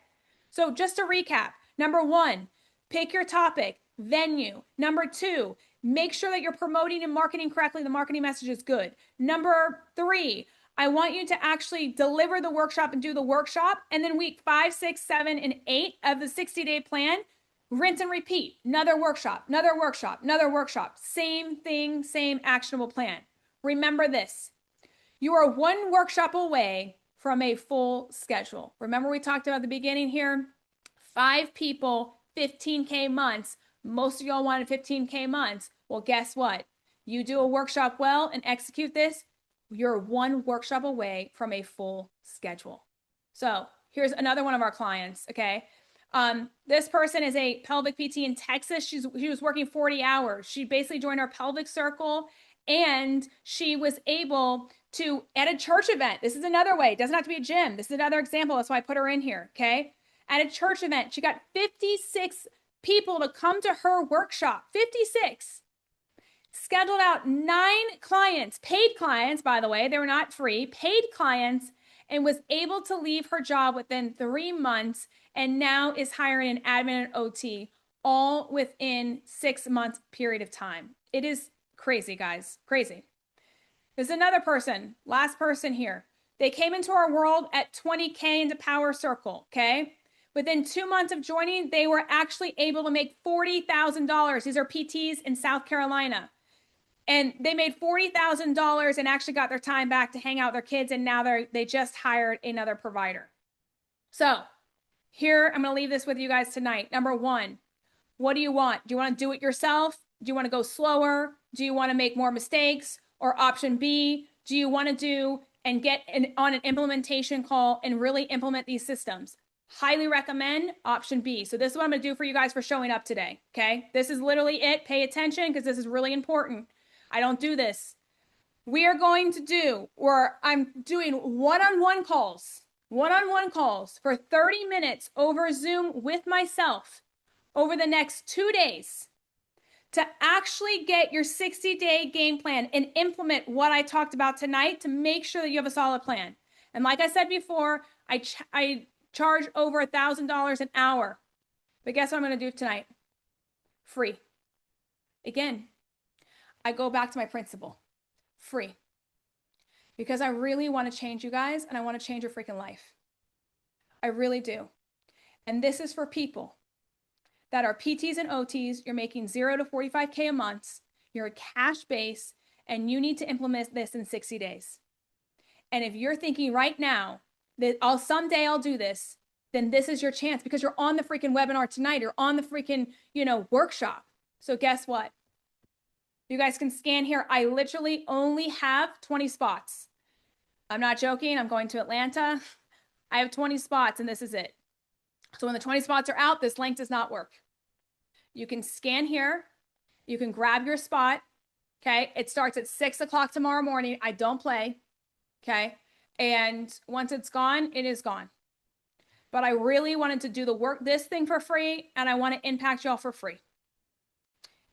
So just to recap, number 1, pick your topic, venue. Number 2, make sure that you're promoting and marketing correctly. The marketing message is good. Number 3, I want you to actually deliver the workshop and do the workshop. And then week 5, 6, 7, and 8 of the 60-day plan, rinse and repeat. Another workshop, another workshop, another workshop. Same thing, same actionable plan. Remember this. You are 1 workshop away from a full schedule. Remember we talked about at the beginning here, 5 people, 15K months. Most of y'all wanted 15K months. Well, guess what? You do a workshop well and execute this, you're 1 workshop away from a full schedule. So here's another one of our clients, okay? This person is a pelvic PT in Texas. She was working 40 hours. She basically joined our pelvic circle, and she was able to, at a church event, this is another way, it doesn't have to be a gym. This is another example. That's why I put her in here, okay? At a church event, she got 56 people to come to her workshop, 56. Scheduled out 9 clients, paid clients, by the way, they were not free, paid clients, and was able to leave her job within 3 months, and now is hiring an admin and OT, all within 6 months period of time. It is crazy, guys, crazy. There's another person, last person here. They came into our world at 20K into Power Circle, okay? Within 2 months of joining, they were actually able to make $40,000. These are PTs in South Carolina. And they made $40,000 and actually got their time back to hang out with their kids. And now they just hired another provider. So here, I'm going to leave this with you guys tonight. Number 1, what do you want? Do you want to do it yourself? Do you want to go slower? Do you want to make more mistakes? Or option B, do you want to do and get on an implementation call and really implement these systems? Highly recommend option B. So this is what I'm going to do for you guys for showing up today. Okay. This is literally it. Pay attention because this is really important. I don't do this. We are going to do, or I'm doing one-on-one calls for 30 minutes over Zoom with myself over the next 2 days to actually get your 60-day game plan and implement what I talked about tonight to make sure that you have a solid plan. And like I said before, I charge over $1,000 an hour. But guess what I'm going to do tonight? Free. Again, I go back to my principle. Free. Because I really want to change you guys and I want to change your freaking life. I really do. And this is for people that are PTs and OTs. You're making 0 to 45K a month. You're a cash base and you need to implement this in 60 days. And if you're thinking right now that someday I'll do this, then this is your chance because you're on the freaking webinar tonight. You're on the freaking, workshop. So guess what? You guys can scan here. I literally only have 20 spots. I'm not joking. I'm going to Atlanta. I have 20 spots and this is it. So when the 20 spots are out, this link does not work. You can scan here. You can grab your spot. Okay. It starts at 6 o'clock tomorrow morning. I don't play. Okay. And once it's gone, it is gone. But I really wanted to do this thing for free, and I want to impact y'all for free.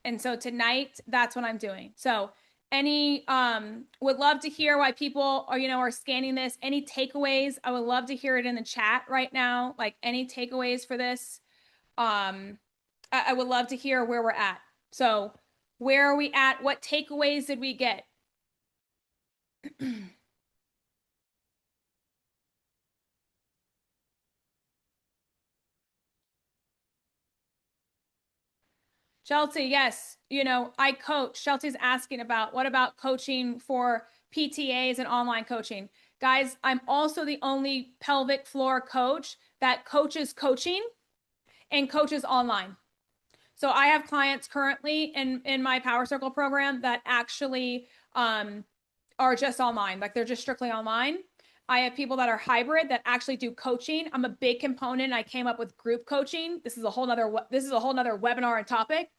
And so tonight, that's what I'm doing. So would love to hear why people are scanning this. Any takeaways? I would love to hear it in the chat right now. Like any takeaways for this? I would love to hear where we're at. So where are we at? What takeaways did we get? Chelsea, yes. I coach. Chelsea's asking about what about coaching for PTAs and online coaching? Guys, I'm also the only pelvic floor coach that coaches coaching and coaches online. So I have clients currently in my Power Circle program that actually are just online. Like they're just strictly online. I have people that are hybrid that actually do coaching. I'm a big component. I came up with group coaching. This is a whole nother webinar and topic,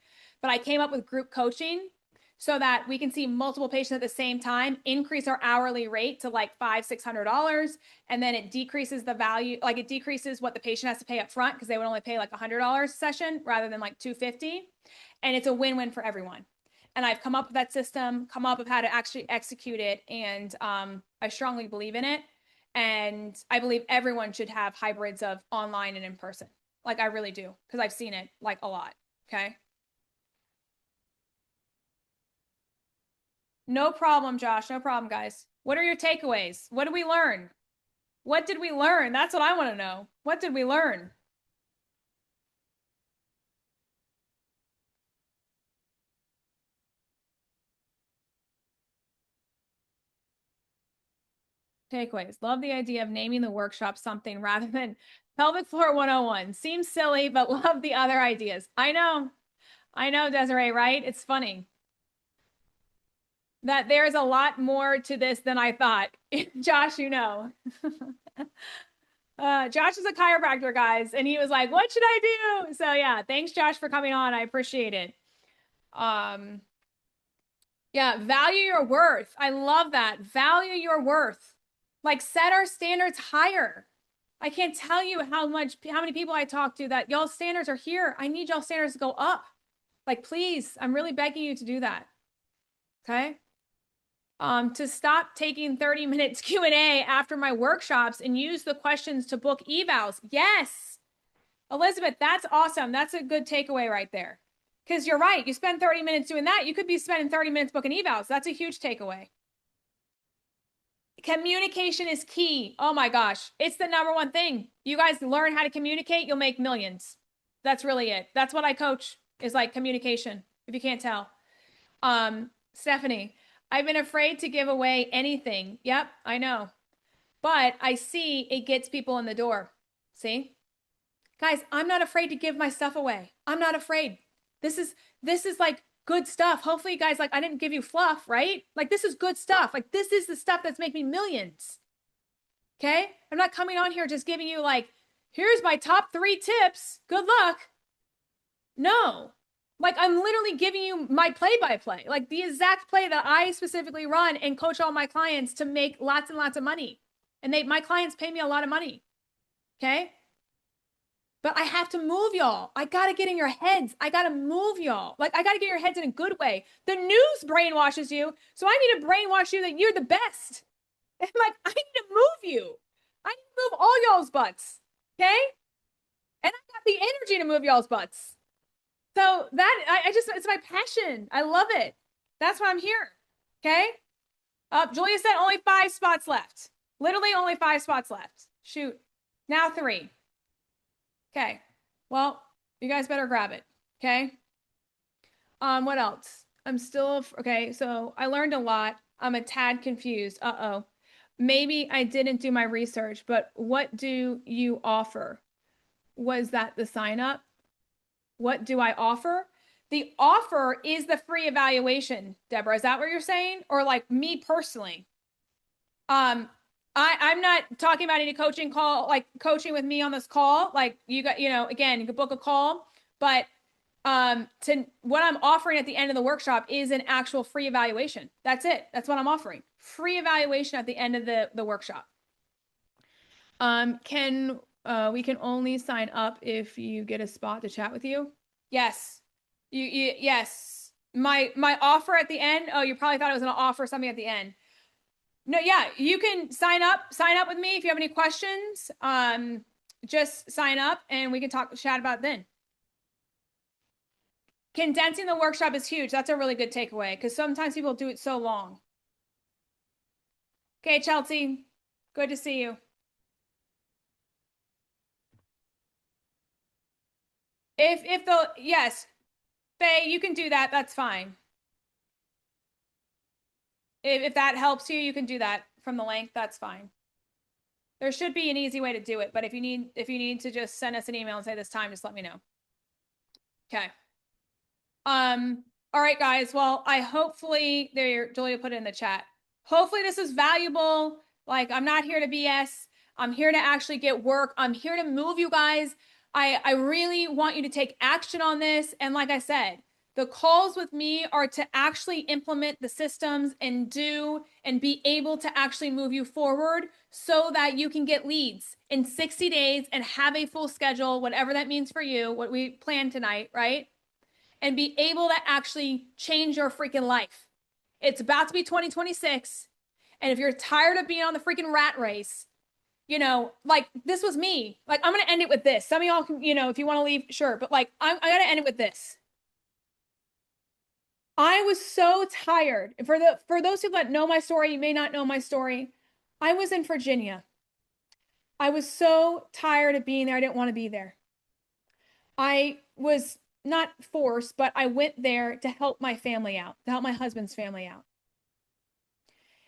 but I came up with group coaching so that we can see multiple patients at the same time, increase our hourly rate to like $500-$600. And then it decreases the value, like it decreases what the patient has to pay up front because they would only pay like $100 a session rather than like $250. And it's a win-win for everyone. And I've come up with that system, come up with how to actually execute it. And I strongly believe in it. And I believe everyone should have hybrids of online and in person. Like I really do, because I've seen it like a lot. Okay. No problem, Josh. No problem, guys. What are your takeaways? What did we learn? What did we learn? That's what I want to know. What did we learn? Takeaways. Love the idea of naming the workshop something rather than pelvic floor 101. Seems silly, but love the other ideas. I know, Desiree, right? It's funny that there's a lot more to this than I thought. Josh, Josh is a chiropractor, guys, and he was like, what should I do? So yeah, thanks, Josh, for coming on. I appreciate it. Yeah, value your worth. I love that. Value your worth. Like set our standards higher. I can't tell you how many people I talk to that y'all standards are here. I need y'all standards to go up. Like, please, I'm really begging you to do that. Okay. To stop taking 30 minutes Q&A after my workshops and use the questions to book evals. Yes. Elizabeth, that's awesome. That's a good takeaway right there. Because you're right. You spend 30 minutes doing that. You could be spending 30 minutes booking evals. That's a huge takeaway. Communication is key. Oh my gosh. It's the number one thing. You guys learn how to communicate, you'll make millions. That's really it. That's what I coach is like communication, if you can't tell. Stephanie, I've been afraid to give away anything. Yep, I know. But I see it gets people in the door. See? Guys, I'm not afraid to give my stuff away. I'm not afraid. This is like good stuff. Hopefully you guys, like, I didn't give you fluff, right? Like this is good stuff. Like this is the stuff that's making me millions. Okay. I'm not coming on here just giving you like, here's my top 3 tips. Good luck. No, like I'm literally giving you my play-by-play, like the exact play that I specifically run and coach all my clients to make lots and lots of money. And my clients pay me a lot of money. Okay. But I have to move y'all. I got to get in your heads. I got to move y'all. Like I got to get your heads in a good way. The news brainwashes you. So I need to brainwash you that you're the best. And like, I need to move you. I need to move all y'all's butts. Okay. And I got the energy to move y'all's butts. So that it's my passion. I love it. That's why I'm here. Okay. Julia said only 5 spots left. Literally only 5 spots left. Shoot. Now 3. Okay. Well, you guys better grab it. Okay. What else? I'm still, okay. So I learned a lot. I'm a tad confused. Maybe I didn't do my research, but what do you offer? was that the sign up? What do I offer? The offer is the free evaluation, Deborah. Is that what you're saying? Or like me personally? Um, I'm not talking about any coaching call, like coaching with me on this call. Like you got, again, you could book a call, but to what I'm offering at the end of the workshop is an actual free evaluation. That's it. That's what I'm offering. Free evaluation at the end of the workshop. Can we can only sign up if you get a spot to chat with you? Yes. Yes. My offer at the end. Oh, you probably thought I was going to offer something at the end. No, yeah, you can sign up with me if you have any questions. Just sign up and we can chat about it then. Condensing the workshop is huge. That's a really good takeaway because sometimes people do it so long. Okay, Chelsea, good to see you. Yes, Faye, you can do that. That's fine. If that helps you, you can do that from the link. That's fine. There should be an easy way to do it, but if you need to just send us an email and say this time, just let me know. Okay. All right, guys. Well, hopefully Julia put it in the chat. Hopefully this is valuable. Like, I'm not here to BS. I'm here to actually get work. I'm here to move you guys. I really want you to take action on this. And like I said, the calls with me are to actually implement the systems and be able to actually move you forward so that you can get leads in 60 days and have a full schedule, whatever that means for you, what we planned tonight, right? And be able to actually change your freaking life. It's about to be 2026. And if you're tired of being on the freaking rat race, like this was me. Like, I'm going to end it with this. Some of y'all can, if you want to leave, sure. But like, I got to end it with this. I was so tired. For those people that know my story, you may not know my story. I was in Virginia. I was so tired of being there. I didn't want to be there. I was not forced, but I went there to help my family out, to help my husband's family out.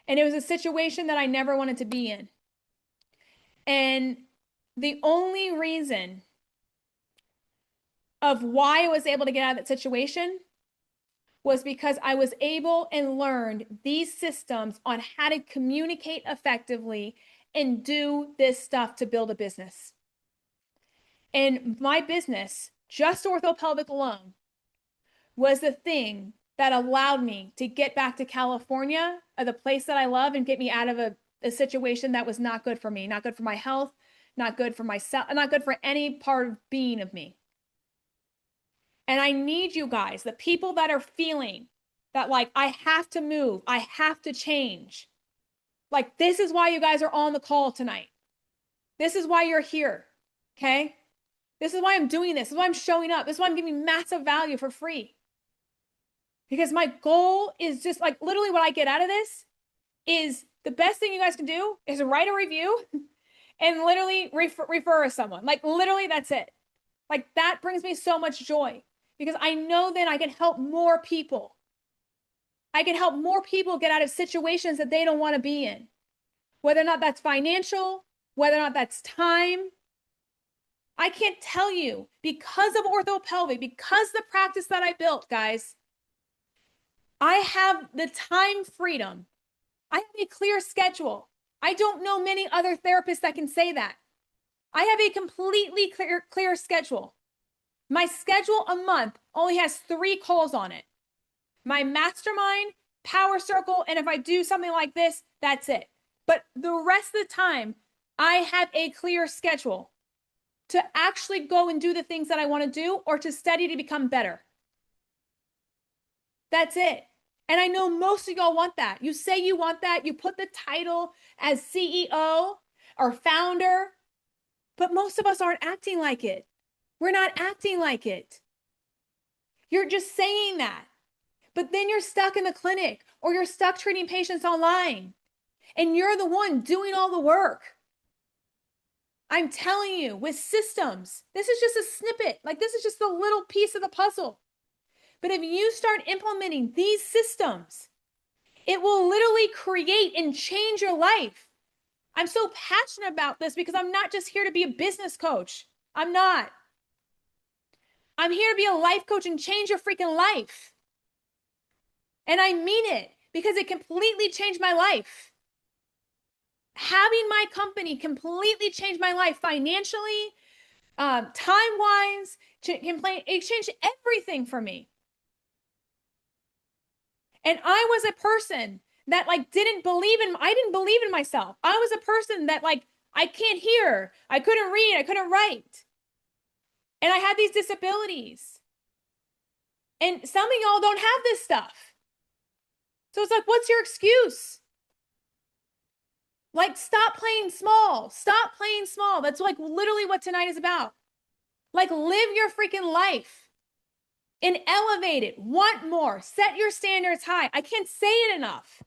And it was a situation that I never wanted to be in. And the only reason of why I was able to get out of that situation was because I was able and learned these systems on how to communicate effectively and do this stuff to build a business. And my business, just orthopelvic alone, was the thing that allowed me to get back to California, the place that I love, and get me out of a situation that was not good for me, not good for my health, not good for myself, not good for any part of being of me. And I need you guys, the people that are feeling that like, I have to move, I have to change. Like, this is why you guys are on the call tonight. This is why you're here. Okay. This is why I'm doing this. This is why I'm showing up. This is why I'm giving massive value for free. Because my goal is just like literally what I get out of this is the best thing you guys can do is write a review and literally refer someone. Like literally that's it. Like that brings me so much joy because I know then I can help more people. I can help more people get out of situations that they don't want to be in. Whether or not that's financial, whether or not that's time. I can't tell you because of orthopelvic, because the practice that I built, guys, I have the time freedom. I have a clear schedule. I don't know many other therapists that can say that. I have a completely clear schedule. My schedule a month only has 3 calls on it. My mastermind, power circle, and if I do something like this, that's it. But the rest of the time, I have a clear schedule to actually go and do the things that I want to do or to study to become better. That's it. And I know most of y'all want that. You say you want that. You put the title as CEO or founder, but most of us aren't acting like it. We're not acting like it. You're just saying that. But then you're stuck in the clinic or you're stuck treating patients online and you're the one doing all the work. I'm telling you, with systems, this is just a snippet. Like this is just a little piece of the puzzle. But if you start implementing these systems, it will literally create and change your life. I'm so passionate about this because I'm not just here to be a business coach. I'm not. I'm here to be a life coach and change your freaking life. And I mean it because it completely changed my life. Having my company completely changed my life financially, time-wise, it changed everything for me. And I was a person that like I didn't believe in myself. I was a person that like, I can't hear, I couldn't read, I couldn't write. And I had these disabilities. And some of y'all don't have this stuff. So it's like, what's your excuse? Like, stop playing small. Stop playing small. That's like literally what tonight is about. Like, live your freaking life and elevate it. Want more. Set your standards high. I can't say it enough.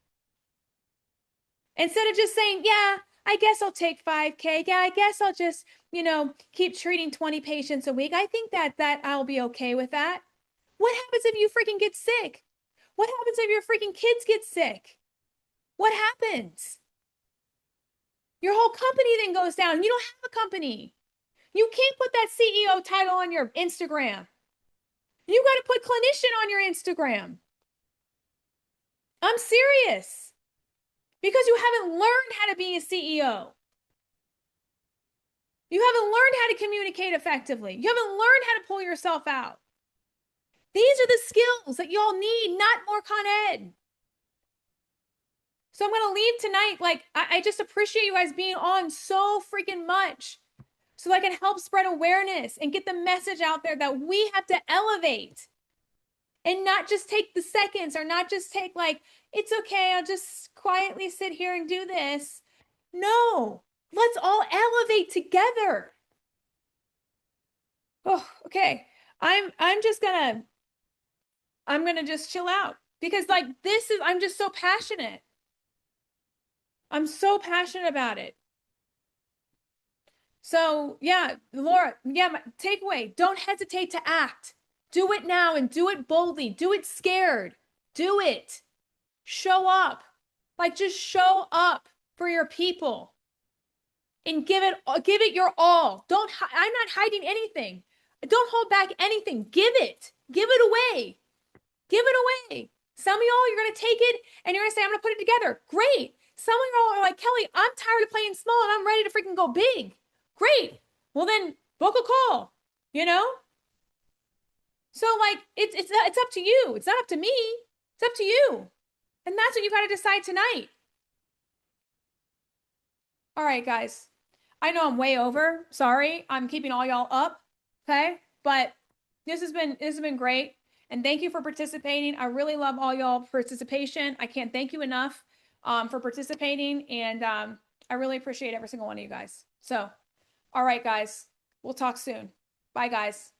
Instead of just saying, yeah, I guess I'll take 5K. Yeah, I guess I'll just, keep treating 20 patients a week. I think that I'll be okay with that. What happens if you freaking get sick? What happens if your freaking kids get sick? What happens? Your whole company then goes down. You don't have a company. You can't put that CEO title on your Instagram. You got to put clinician on your Instagram. I'm serious. Because you haven't learned how to be a CEO. You haven't learned how to communicate effectively. You haven't learned how to pull yourself out. These are the skills that y'all need, not more Con Ed. So I'm going to leave tonight. Like, I just appreciate you guys being on so freaking much so that I can help spread awareness and get the message out there that we have to elevate and not just take the seconds or not just take like, it's okay, I'll just quietly sit here and do this. No, let's all elevate together. Oh, okay. I'm gonna just chill out because like I'm just so passionate. I'm so passionate about it. So yeah, Laura, yeah, my takeaway, don't hesitate to act. Do it now and do it boldly. Do it scared. Do it. Show up. Like just show up for your people and give it your all. I'm not hiding anything. Don't hold back anything. Give it. Give it away. Give it away. Some of y'all, you're going to take it and you're going to say, I'm going to put it together. Great. Some of y'all are like, Kelly, I'm tired of playing small and I'm ready to freaking go big. Great. Well, then book a call, you know? So like, it's up to you. It's not up to me. It's up to you. And that's what you got to decide tonight. All right, guys. I know I'm way over. Sorry. I'm keeping all y'all up. Okay. But this has been great. And thank you for participating. I really love all y'all participation. I can't thank you enough for participating. And I really appreciate every single one of you guys. So, all right, guys. We'll talk soon. Bye, guys.